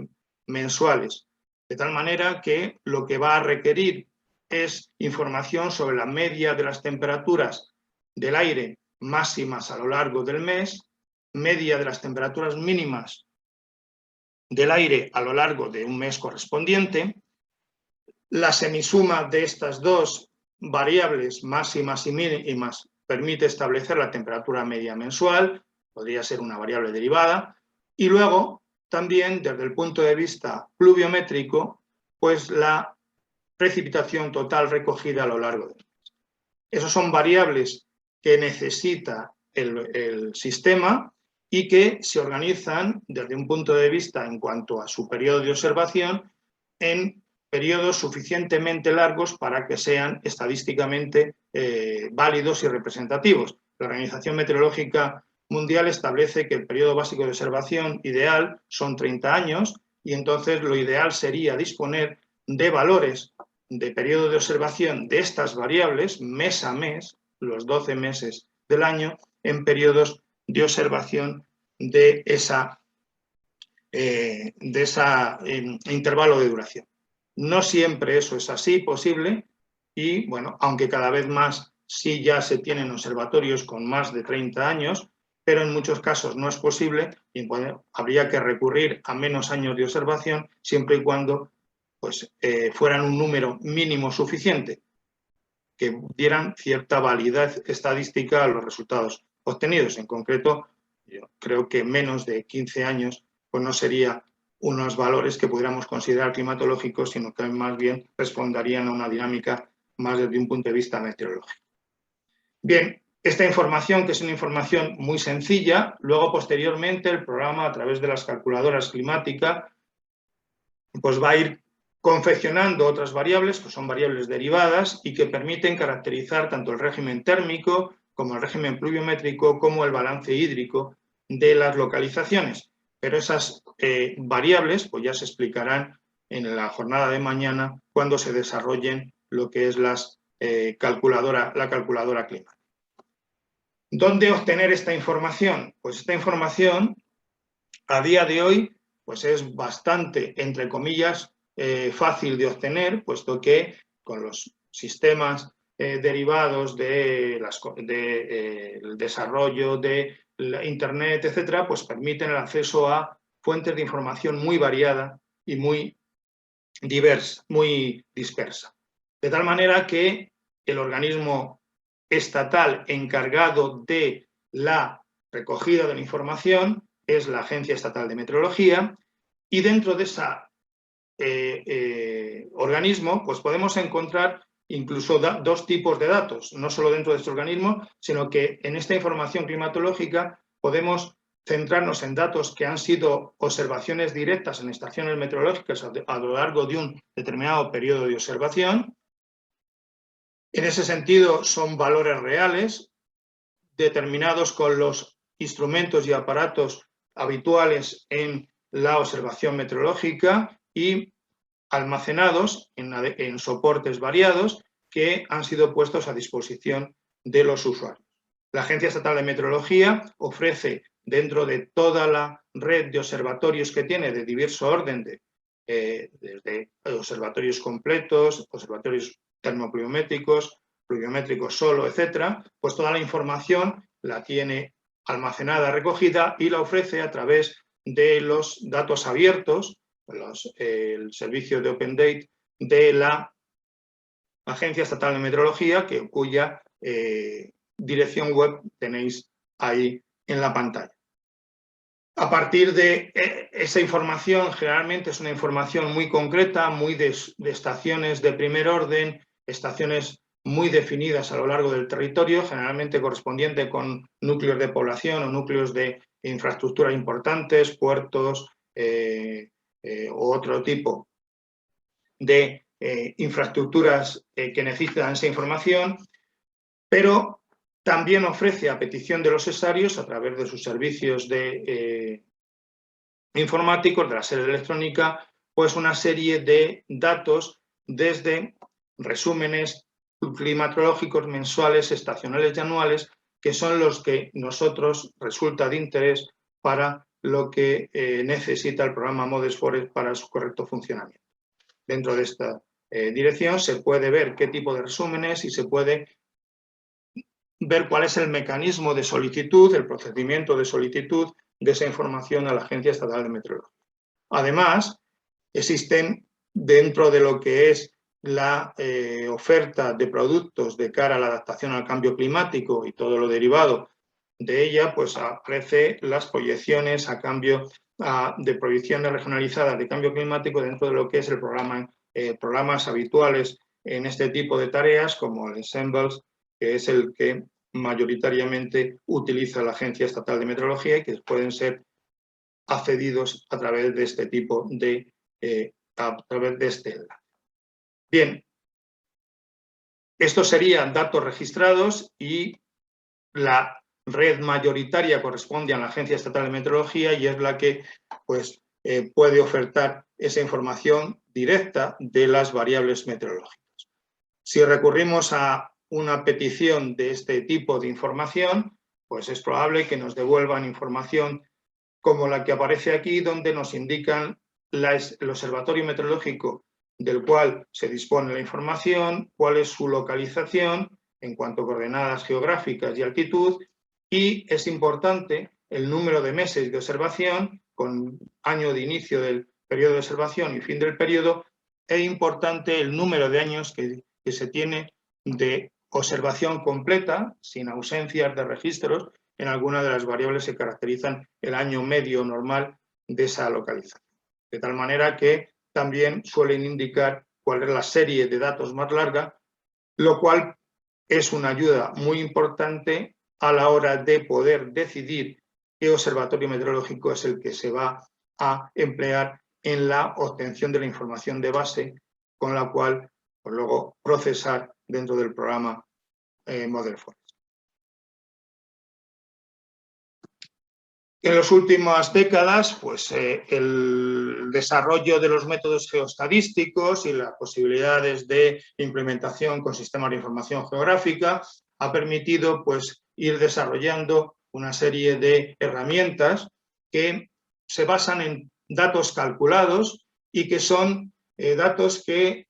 mensuales. De tal manera que lo que va a requerir es información sobre la media de las temperaturas del aire máximas a lo largo del mes, media de las temperaturas mínimas del aire a lo largo de un mes correspondiente, la semisuma de estas dos variables máximas y mínimas permite establecer la temperatura media mensual, podría ser una variable derivada, y luego también desde el punto de vista pluviométrico, pues la precipitación total recogida a lo largo del mes. Esas son variables que necesita el sistema y que se organizan desde un punto de vista en cuanto a su periodo de observación en periodos suficientemente largos para que sean estadísticamente válidos y representativos. La Organización Meteorológica Mundial establece que el periodo básico de observación ideal son 30 años y entonces lo ideal sería disponer de valores de periodo de observación de estas variables mes a mes, los 12 meses del año, en periodos de observación de ese intervalo de duración. No siempre eso es así posible y, bueno, aunque cada vez más sí ya se tienen observatorios con más de 30 años, pero en muchos casos no es posible y habría que recurrir a menos años de observación siempre y cuando pues, fueran un número mínimo suficiente que dieran cierta validez estadística a los resultados obtenidos. En concreto, yo creo que menos de 15 años pues no sería unos valores que pudiéramos considerar climatológicos, sino que más bien responderían a una dinámica más desde un punto de vista meteorológico. Bien, esta información, que es una información muy sencilla, luego posteriormente el programa, a través de las calculadoras climáticas, pues va a ir confeccionando otras variables, que son variables derivadas y que permiten caracterizar tanto el régimen térmico como el régimen pluviométrico, como el balance hídrico de las localizaciones. Pero esas variables pues ya se explicarán en la jornada de mañana cuando se desarrollen lo que es la calculadora climática. ¿Dónde obtener esta información? Pues esta información a día de hoy pues es bastante, entre comillas, fácil de obtener, puesto que con los sistemas derivados del desarrollo de la Internet, etcétera, pues permiten el acceso a fuentes de información muy variada y muy diversa, muy dispersa. De tal manera que el organismo estatal encargado de la recogida de la información es la Agencia Estatal de Meteorología, y dentro de ese organismo pues podemos encontrar incluso dos tipos de datos, no solo dentro de este organismo, sino que en esta información climatológica podemos centrarnos en datos que han sido observaciones directas en estaciones meteorológicas a lo largo de un determinado periodo de observación. En ese sentido son valores reales determinados con los instrumentos y aparatos habituales en la observación meteorológica y almacenados en soportes variados que han sido puestos a disposición de los usuarios. La Agencia Estatal de Meteorología ofrece, dentro de toda la red de observatorios que tiene de diverso orden, desde observatorios completos, observatorios termopluviométricos, pluviométricos solo, etcétera, pues toda la información la tiene almacenada, recogida y la ofrece a través de los datos abiertos, el servicio de Open Date de la Agencia Estatal de Meteorología, cuya dirección web tenéis ahí en la pantalla. A partir de esa información, generalmente es una información muy concreta, muy de estaciones de primer orden, estaciones muy definidas a lo largo del territorio, generalmente correspondiente con núcleos de población o núcleos de infraestructura importantes, puertos u otro tipo de infraestructuras que necesitan esa información, pero también ofrece, a petición de los ESARIOS, a través de sus servicios informáticos, de la sede electrónica, pues una serie de datos desde resúmenes climatológicos mensuales, estacionales y anuales, que son los que nosotros resulta de interés para lo que necesita el programa MODES Forest para su correcto funcionamiento. Dentro de esta dirección se puede ver qué tipo de resúmenes y se puede ver cuál es el mecanismo de solicitud, el procedimiento de solicitud de esa información a la Agencia Estatal de Meteorología. Además, existen dentro de lo que es la oferta de productos de cara a la adaptación al cambio climático y todo lo derivado de ella, pues ofrece las proyecciones a cambio de proyecciones regionalizadas de cambio climático dentro de lo que es el programa, programas habituales en este tipo de tareas, como el Ensembles, que es el que mayoritariamente utiliza la Agencia Estatal de Meteorología y que pueden ser accedidos a través de este tipo de enlace. Bien, estos serían datos registrados y la red mayoritaria corresponde a la Agencia Estatal de Meteorología y es la que pues, puede ofertar esa información directa de las variables meteorológicas. Si recurrimos a una petición de este tipo de información, pues es probable que nos devuelvan información como la que aparece aquí, donde nos indican el observatorio meteorológico del cual se dispone la información, cuál es su localización en cuanto a coordenadas geográficas y altitud, y es importante el número de meses de observación, con año de inicio del periodo de observación y fin del periodo, e importante el número de años que se tiene de observación completa, sin ausencias de registros, en alguna de las variables que caracterizan el año medio normal de esa localización. De tal manera que también suelen indicar cuál es la serie de datos más larga, lo cual es una ayuda muy importante a la hora de poder decidir qué observatorio meteorológico es el que se va a emplear en la obtención de la información de base, con la cual pues, luego procesar dentro del programa Model Forest. En las últimas décadas, pues, el desarrollo de los métodos geoestadísticos y las posibilidades de implementación con sistemas de información geográfica ha permitido pues, ir desarrollando una serie de herramientas que se basan en datos calculados y que son datos que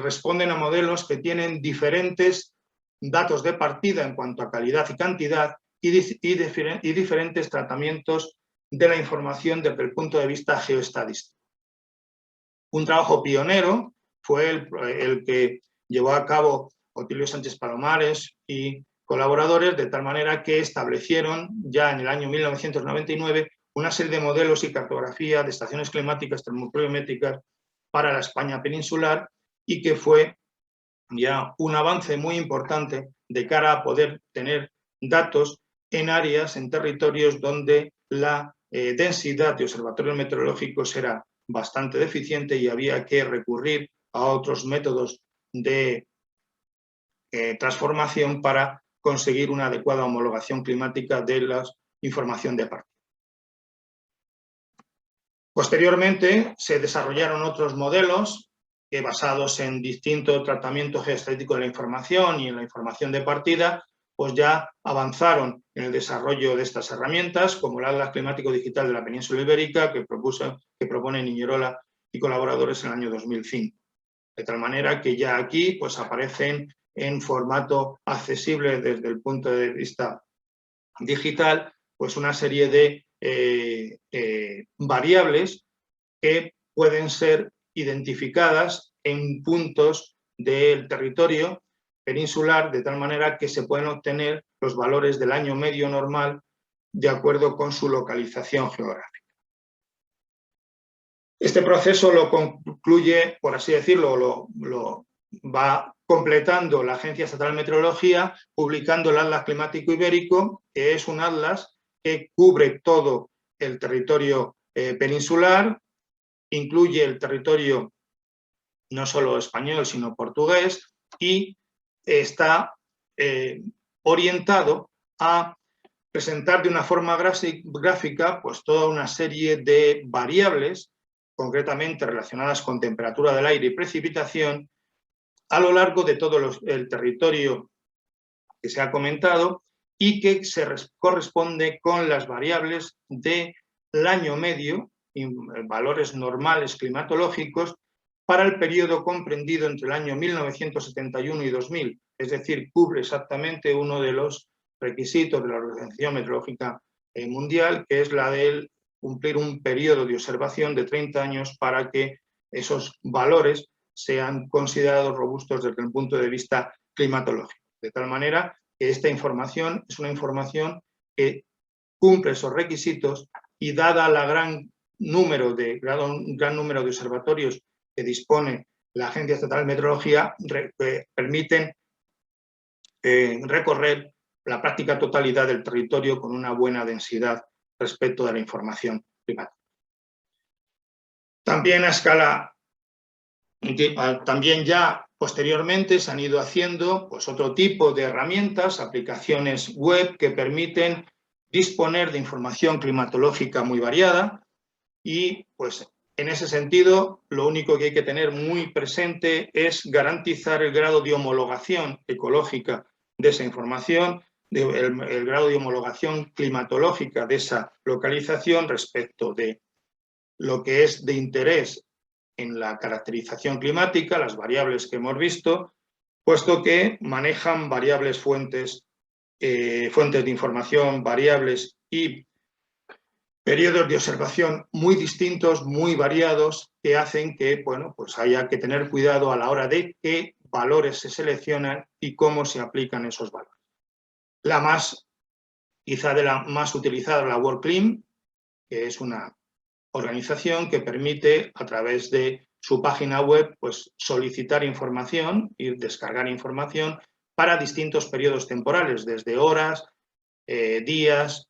responden a modelos que tienen diferentes datos de partida en cuanto a calidad y cantidad y diferentes tratamientos de la información desde el punto de vista geoestadístico. Un trabajo pionero fue el que llevó a cabo Otilio Sánchez Palomares y colaboradores, de tal manera que establecieron ya en el año 1999 una serie de modelos y cartografía de estaciones climáticas termopluviométricas para la España peninsular y que fue ya un avance muy importante de cara a poder tener datos en áreas, en territorios donde la densidad de observatorios meteorológicos era bastante deficiente y había que recurrir a otros métodos de transformación para conseguir una adecuada homologación climática de la información de partida. Posteriormente se desarrollaron otros modelos que, basados en distinto tratamiento geoestadístico de la información y en la información de partida, pues ya avanzaron en el desarrollo de estas herramientas, como el Atlas Climático Digital de la Península Ibérica, que propone Niñerola y colaboradores en el año 2005. De tal manera que ya aquí pues, aparecen en formato accesible desde el punto de vista digital, pues una serie de variables que pueden ser identificadas en puntos del territorio peninsular, de tal manera que se pueden obtener los valores del año medio normal de acuerdo con su localización geográfica. Este proceso lo concluye, por así decirlo, lo va completando la Agencia Estatal de Meteorología, publicando el Atlas Climático Ibérico, que es un atlas que cubre todo el territorio peninsular, incluye el territorio no solo español, sino portugués, y está orientado a presentar de una forma gráfica pues, toda una serie de variables, concretamente relacionadas con temperatura del aire y precipitación, a lo largo de todo el territorio que se ha comentado y que se corresponde con las variables del año medio, valores normales climatológicos, para el periodo comprendido entre el año 1971 y 2000, es decir, cubre exactamente uno de los requisitos de la Organización Meteorológica Mundial, que es la de cumplir un periodo de observación de 30 años para que esos valores sean considerados robustos desde el punto de vista climatológico. De tal manera que esta información es una información que cumple esos requisitos y, dada la gran número de observatorios que dispone la Agencia Estatal de Meteorología, permiten recorrer la práctica totalidad del territorio con una buena densidad respecto de la información climática. También a escala, también ya posteriormente se han ido haciendo pues, otro tipo de herramientas, aplicaciones web que permiten disponer de información climatológica muy variada y pues en ese sentido lo único que hay que tener muy presente es garantizar el grado de homologación ecológica de esa información, el grado de homologación climatológica de esa localización respecto de lo que es de interés en la caracterización climática, las variables que hemos visto, puesto que manejan variables fuentes de información, variables y periodos de observación muy distintos, muy variados, que hacen que bueno, pues haya que tener cuidado a la hora de qué valores se seleccionan y cómo se aplican esos valores. La más quizá de la más utilizada, la WorldClim, que es una organización que permite, a través de su página web, pues solicitar información y descargar información para distintos periodos temporales, desde horas, días,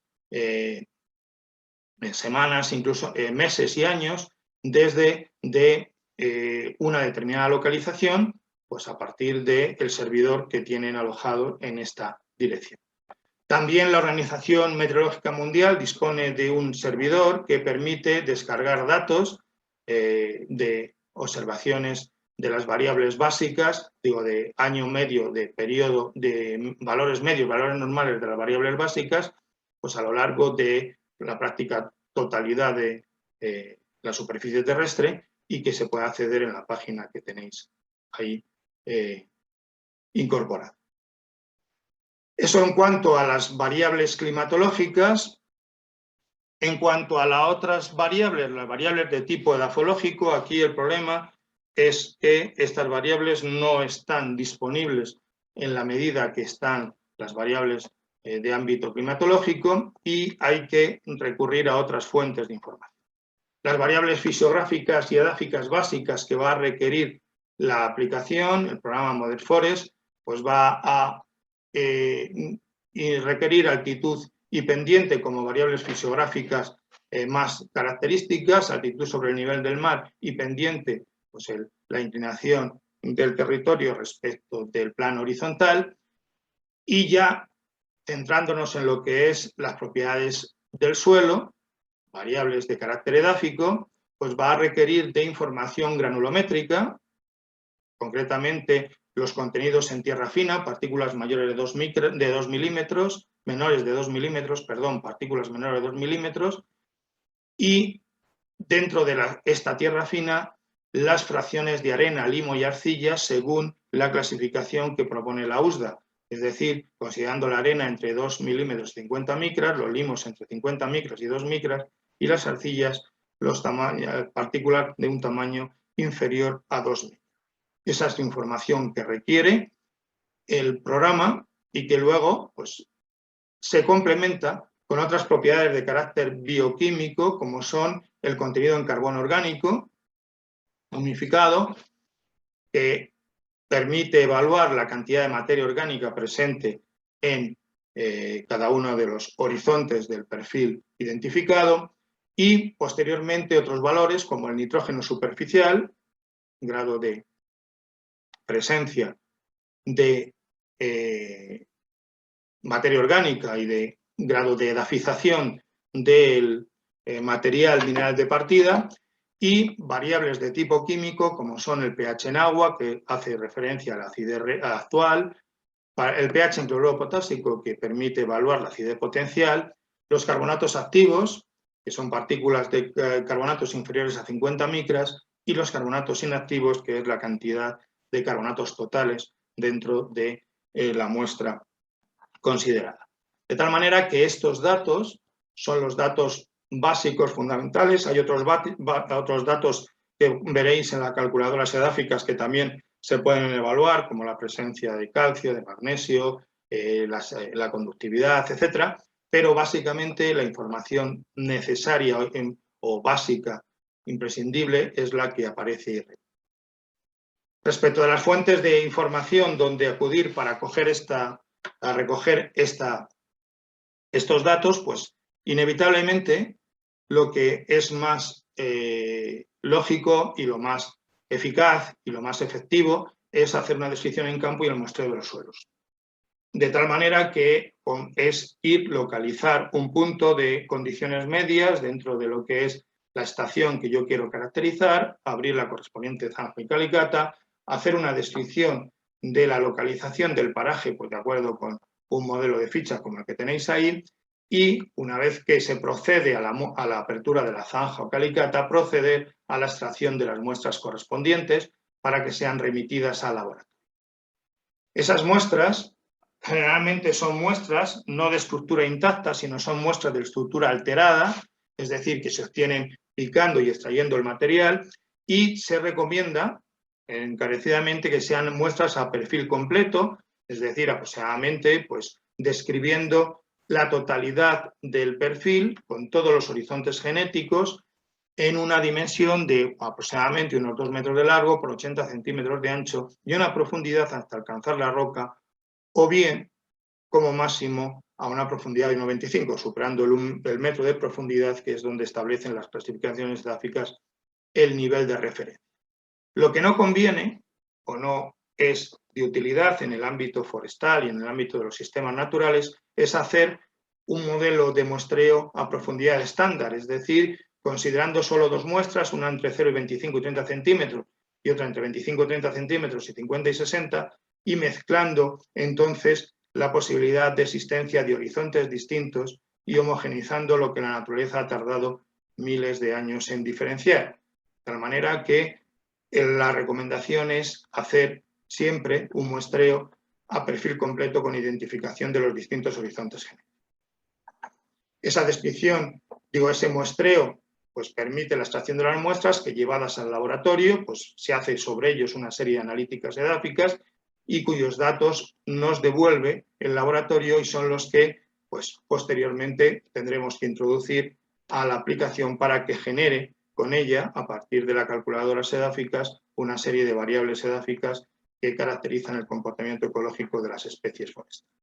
semanas, incluso meses y años, desde una determinada localización, pues a partir del servidor que tienen alojado en esta dirección. También la Organización Meteorológica Mundial dispone de un servidor que permite descargar datos de observaciones de las variables básicas, digo, de año medio, de periodo, de valores medios, valores normales de las variables básicas, pues a lo largo de la práctica totalidad de la superficie terrestre, y que se puede acceder en la página que tenéis ahí incorporada. Eso en cuanto a las variables climatológicas. En cuanto a las otras variables, las variables de tipo edafológico, aquí el problema es que estas variables no están disponibles en la medida que están las variables de ámbito climatológico, y hay que recurrir a otras fuentes de información. Las variables fisiográficas y edáficas básicas que va a requerir la aplicación, el programa Model Forest, pues va a requerir altitud y pendiente como variables fisiográficas más características, altitud sobre el nivel del mar y pendiente, pues la inclinación del territorio respecto del plano horizontal, y ya centrándonos en lo que es las propiedades del suelo, variables de carácter edáfico, pues va a requerir de información granulométrica, concretamente los contenidos en tierra fina, partículas mayores de 2 milímetros, menores de 2 milímetros, perdón, partículas menores de 2 milímetros, y dentro de esta tierra fina, las fracciones de arena, limo y arcilla según la clasificación que propone la USDA, es decir, considerando la arena entre 2 milímetros y 50 micras, los limos entre 50 micras y 2 micras, y las arcillas, partículas de un tamaño inferior a 2 micras. Esa es la información que requiere el programa, y que luego pues, se complementa con otras propiedades de carácter bioquímico, como son el contenido en carbono orgánico humificado, que permite evaluar la cantidad de materia orgánica presente en cada uno de los horizontes del perfil identificado, y posteriormente otros valores como el nitrógeno superficial, grado de presencia de materia orgánica y de grado de edafización del material mineral de partida, y variables de tipo químico como son el pH en agua, que hace referencia a la acidez actual, el pH en cloruro potásico, que permite evaluar la acidez potencial, los carbonatos activos, que son partículas de carbonatos inferiores a 50 micras, y los carbonatos inactivos, que es la cantidad de carbonatos totales dentro de la muestra considerada. De tal manera que estos datos son los datos básicos fundamentales. Hay otros datos que veréis en las calculadoras edáficas que también se pueden evaluar, como la presencia de calcio, de magnesio, la conductividad, etcétera, pero básicamente la información necesaria o básica, imprescindible, es la que aparece ahí. Respecto a las fuentes de información donde acudir para recoger estos datos, pues inevitablemente lo que es más lógico y lo más eficaz y lo más efectivo es hacer una descripción en campo y el muestreo de los suelos. De tal manera que es localizar un punto de condiciones medias dentro de lo que es la estación que yo quiero caracterizar, abrir la correspondiente zanja y calicata, hacer una descripción de la localización del paraje, pues de acuerdo con un modelo de ficha como el que tenéis ahí, y una vez que se procede a la apertura de la zanja o calicata, proceder a la extracción de las muestras correspondientes para que sean remitidas al laboratorio. Esas muestras generalmente son muestras no de estructura intacta, sino son muestras de estructura alterada, es decir, que se obtienen picando y extrayendo el material, y se recomienda encarecidamente que sean muestras a perfil completo, es decir, aproximadamente pues, describiendo la totalidad del perfil con todos los horizontes genéticos en una dimensión de aproximadamente unos 2 metros de largo por 80 centímetros de ancho y una profundidad hasta alcanzar la roca, o bien como máximo a una profundidad de 1,25, superando el metro de profundidad, que es donde establecen las clasificaciones edáficas el nivel de referencia. Lo que no conviene o no es de utilidad en el ámbito forestal y en el ámbito de los sistemas naturales es hacer un modelo de muestreo a profundidad estándar, es decir, considerando solo 2 muestras, una entre 0 y 25 y 30 centímetros y otra entre 25 y 30 centímetros y 50 y 60, y mezclando entonces la posibilidad de existencia de horizontes distintos y homogeneizando lo que la naturaleza ha tardado miles de años en diferenciar. De tal manera que la recomendación es hacer siempre un muestreo a perfil completo con identificación de los distintos horizontes genéticos. Esa descripción, ese muestreo, pues permite la extracción de las muestras que, llevadas al laboratorio, pues se hace sobre ellos una serie de analíticas edáficas y cuyos datos nos devuelve el laboratorio y son los que pues, posteriormente tendremos que introducir a la aplicación para que genere con ella, a partir de las calculadoras edáficas, una serie de variables edáficas que caracterizan el comportamiento ecológico de las especies forestales.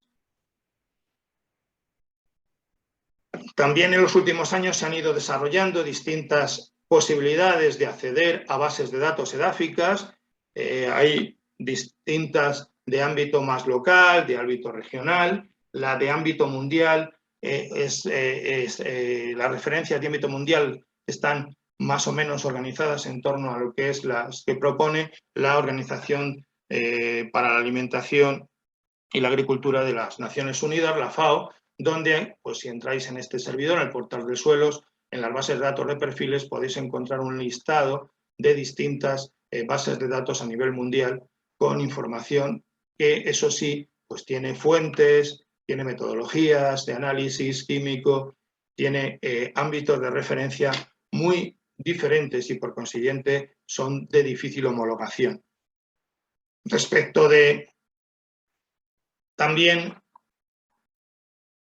También en los últimos años se han ido desarrollando distintas posibilidades de acceder a bases de datos edáficas. Hay distintas de ámbito más local, de ámbito regional. La de ámbito mundial, las referencias de ámbito mundial están más o menos organizadas en torno a lo que es las que propone la Organización para la Alimentación y la Agricultura de las Naciones Unidas, la FAO, donde, pues si entráis en este servidor, en el portal de suelos, en las bases de datos de perfiles, podéis encontrar un listado de distintas bases de datos a nivel mundial con información que, eso sí, pues tiene fuentes, tiene metodologías de análisis químico, tiene ámbitos de referencia muy diferentes y, por consiguiente, son de difícil homologación. Respecto de también,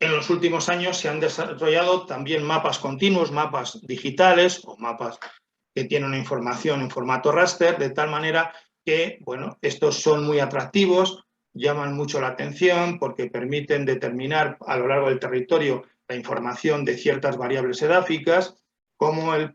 en los últimos años se han desarrollado también mapas continuos, mapas digitales o mapas que tienen una información en formato raster, de tal manera que, bueno, estos son muy atractivos, llaman mucho la atención porque permiten determinar a lo largo del territorio la información de ciertas variables edáficas, como la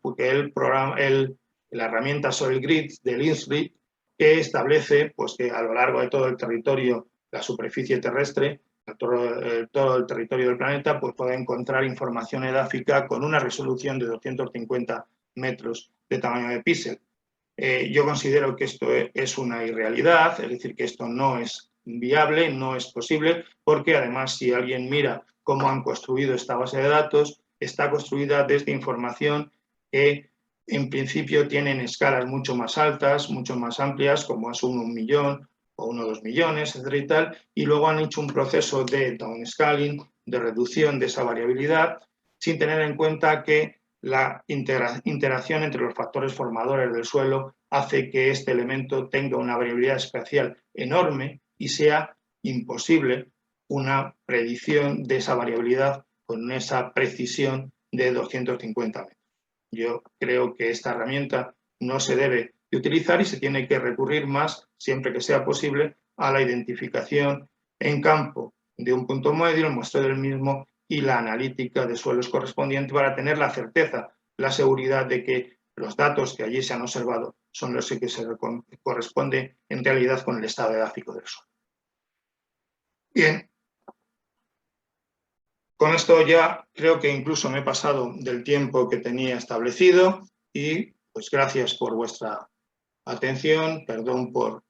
herramienta SoilGrid del INSRI, que establece pues, que a lo largo de todo el territorio, la superficie terrestre, todo el territorio del planeta, pues puede encontrar información edáfica con una resolución de 250 metros de tamaño de píxel. Yo considero que esto es una irrealidad, es decir, que esto no es viable, no es posible, porque además si alguien mira cómo han construido esta base de datos, está construida desde información que en principio tienen escalas mucho más altas, mucho más amplias, como es 1 millón o 1 o 2 millones, etcétera y tal, y luego han hecho un proceso de downscaling, de reducción de esa variabilidad, sin tener en cuenta que la interacción entre los factores formadores del suelo hace que este elemento tenga una variabilidad espacial enorme y sea imposible una predicción de esa variabilidad con esa precisión de 250 metros. Yo creo que esta herramienta no se debe de utilizar y se tiene que recurrir más, siempre que sea posible, a la identificación en campo de un punto medio, el muestreo del mismo y la analítica de suelos correspondiente para tener la certeza, la seguridad de que los datos que allí se han observado son los que se corresponden en realidad con el estado edáfico del suelo. Bien, con esto ya creo que incluso me he pasado del tiempo que tenía establecido y pues gracias por vuestra atención, perdón por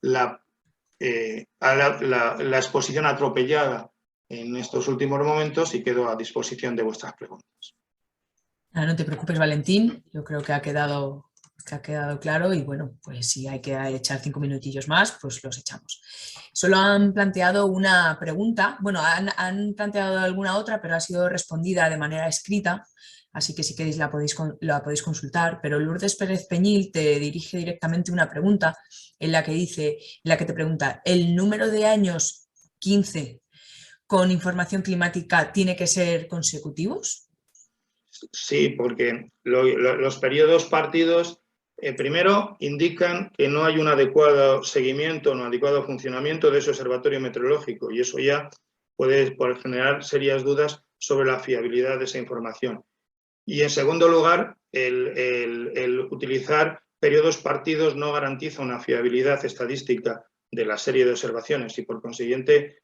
la exposición atropellada en estos últimos momentos y quedo a disposición de vuestras preguntas. No te preocupes, Valentín, yo creo que ha quedado claro y bueno, pues si hay que echar 5 minutillos más, pues los echamos. Solo han planteado una pregunta, bueno, han planteado alguna otra, pero ha sido respondida de manera escrita, así que si queréis la podéis consultar, pero Lourdes Pérez Peñil te dirige directamente una pregunta en la que te pregunta, ¿el número de años 15 con información climática tiene que ser consecutivos? Sí, porque los periodos partidos, primero, indican que no hay un adecuado seguimiento, un adecuado funcionamiento de ese observatorio meteorológico, y eso ya puede generar serias dudas sobre la fiabilidad de esa información. Y en segundo lugar, el utilizar periodos partidos no garantiza una fiabilidad estadística de la serie de observaciones y, por consiguiente,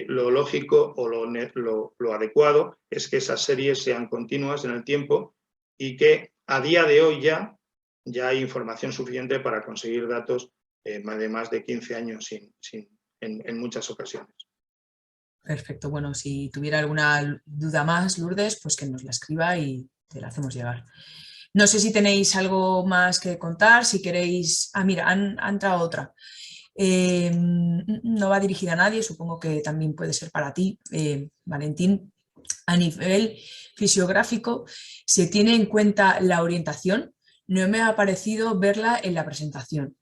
lo lógico o lo adecuado es que esas series sean continuas en el tiempo y que a día de hoy ya hay información suficiente para conseguir datos de más de 15 años en muchas ocasiones. Perfecto, bueno, si tuviera alguna duda más, Lourdes, pues que nos la escriba y te la hacemos llegar. No sé si tenéis algo más que contar, si queréis... Ah, mira, ha entrado otra. No va dirigida a nadie, supongo que también puede ser para ti, Valentín. A nivel fisiográfico, ¿se tiene en cuenta la orientación? No me ha parecido verla en la presentación.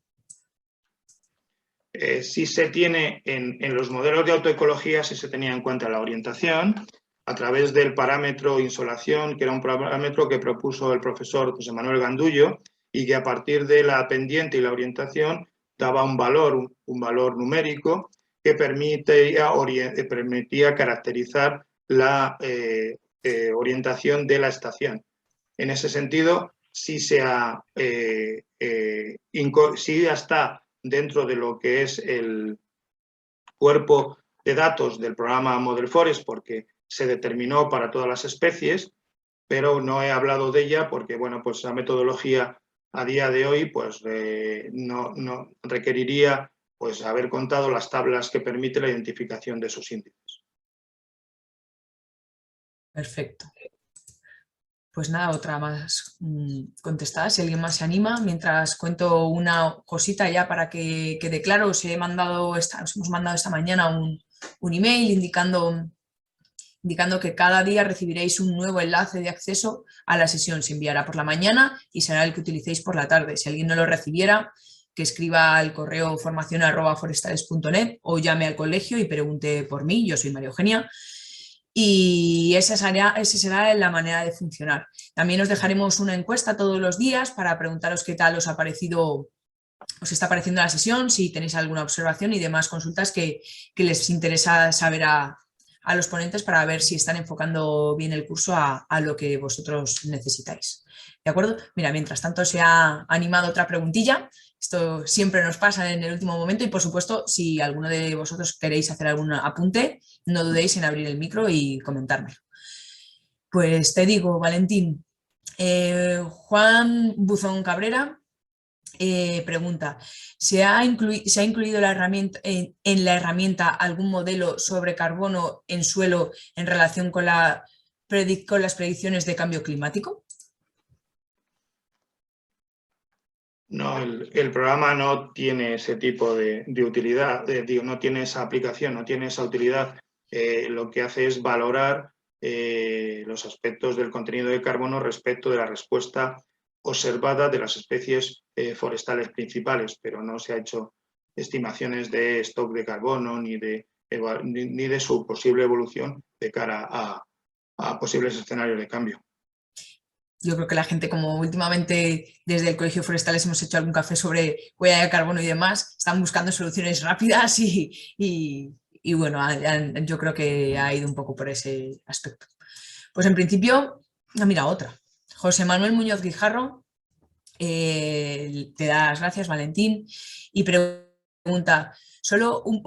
Sí se tiene en los modelos de autoecología, sí se tenía en cuenta la orientación a través del parámetro insolación, que era un parámetro que propuso el profesor José Manuel Gandullo y que a partir de la pendiente y la orientación daba un valor numérico que permitía caracterizar la orientación de la estación. En ese sentido, sí está dentro de lo que es el cuerpo de datos del programa Model Forest, porque se determinó para todas las especies, pero no he hablado de ella porque, bueno, pues la metodología a día de hoy pues, no requeriría pues, haber contado las tablas que permiten la identificación de esos índices. Perfecto. Pues nada, otra más contestada, si alguien más se anima, mientras cuento una cosita ya para que quede claro. Os hemos mandado esta mañana un email indicando que cada día recibiréis un nuevo enlace de acceso a la sesión. Se enviará por la mañana y será el que utilicéis por la tarde. Si alguien no lo recibiera, que escriba al correo formacion@forestales.net o llame al colegio y pregunte por mí. Yo soy María Eugenia. Y esa será la manera de funcionar. También os dejaremos una encuesta todos los días para preguntaros qué tal os está pareciendo la sesión, si tenéis alguna observación y demás consultas que les interesa saber a los ponentes para ver si están enfocando bien el curso a lo que vosotros necesitáis. ¿De acuerdo? Mira, mientras tanto se ha animado otra preguntilla. Esto siempre nos pasa en el último momento y, por supuesto, si alguno de vosotros queréis hacer algún apunte, no dudéis en abrir el micro y comentármelo. Pues te digo, Valentín, Juan Buzón Cabrera pregunta, ¿se ha incluido en la herramienta algún modelo sobre carbono en suelo en relación con las predicciones de cambio climático? No, el programa no tiene ese tipo de utilidad, no tiene esa aplicación, no tiene esa utilidad. Lo que hace es valorar los aspectos del contenido de carbono respecto de la respuesta observada de las especies forestales principales, pero no se ha hecho estimaciones de stock de carbono ni de su posible evolución de cara a posibles escenarios de cambio. Yo creo que la gente, como últimamente desde el Colegio Forestales hemos hecho algún café sobre huella de carbono y demás, están buscando soluciones rápidas y bueno, yo creo que ha ido un poco por ese aspecto. Pues en principio, mira, otra. José Manuel Muñoz Guijarro te da las gracias, Valentín, y pregunta, ¿solo un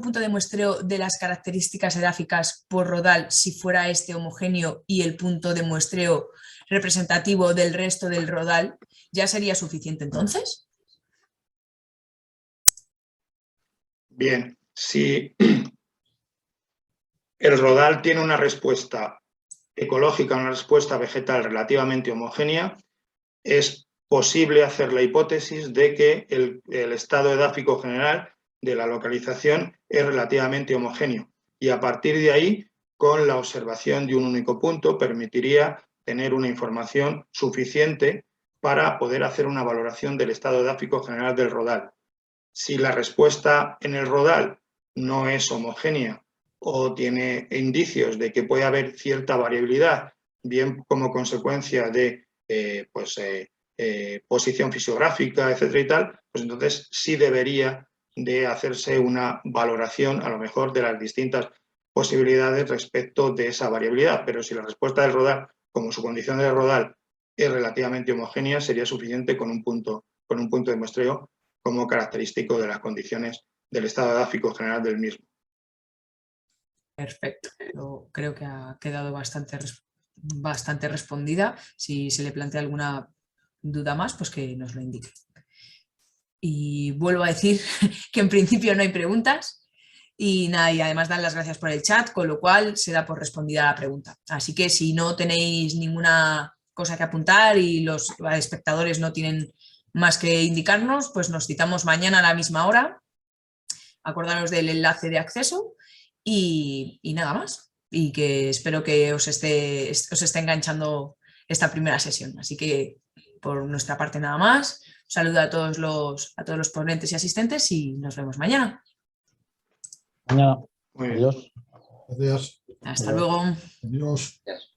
punto de muestreo de las características edáficas por rodal si fuera este homogéneo y el punto de muestreo representativo del resto del rodal ya sería suficiente entonces? Bien, si el rodal tiene una respuesta ecológica, una respuesta vegetal relativamente homogénea, es posible hacer la hipótesis de que el estado edáfico general de la localización es relativamente homogéneo y a partir de ahí, con la observación de un único punto, permitiría tener una información suficiente para poder hacer una valoración del estado edáfico general del rodal. Si la respuesta en el rodal no es homogénea o tiene indicios de que puede haber cierta variabilidad, bien como consecuencia de posición fisiográfica, etcétera y tal, pues entonces sí debería de hacerse una valoración a lo mejor de las distintas posibilidades respecto de esa variabilidad. Pero si la respuesta del rodal, como su condición de rodal es relativamente homogénea, sería suficiente con un punto de muestreo como característico de las condiciones del estado edáfico general del mismo. Perfecto. Yo creo que ha quedado bastante respondida. Si se le plantea alguna duda más, pues que nos lo indique. Y vuelvo a decir que en principio no hay preguntas y nada, y además dan las gracias por el chat, con lo cual se da por respondida la pregunta. Así que si no tenéis ninguna cosa que apuntar y los espectadores no tienen más que indicarnos, pues nos citamos mañana a la misma hora. Acordaros del enlace de acceso y nada más. Y que espero que os esté enganchando esta primera sesión. Así que por nuestra parte nada más. Saludo a todos los ponentes y asistentes y nos vemos mañana. Mañana. Muy bien. Adiós. Gracias. Hasta luego. Adiós. Gracias.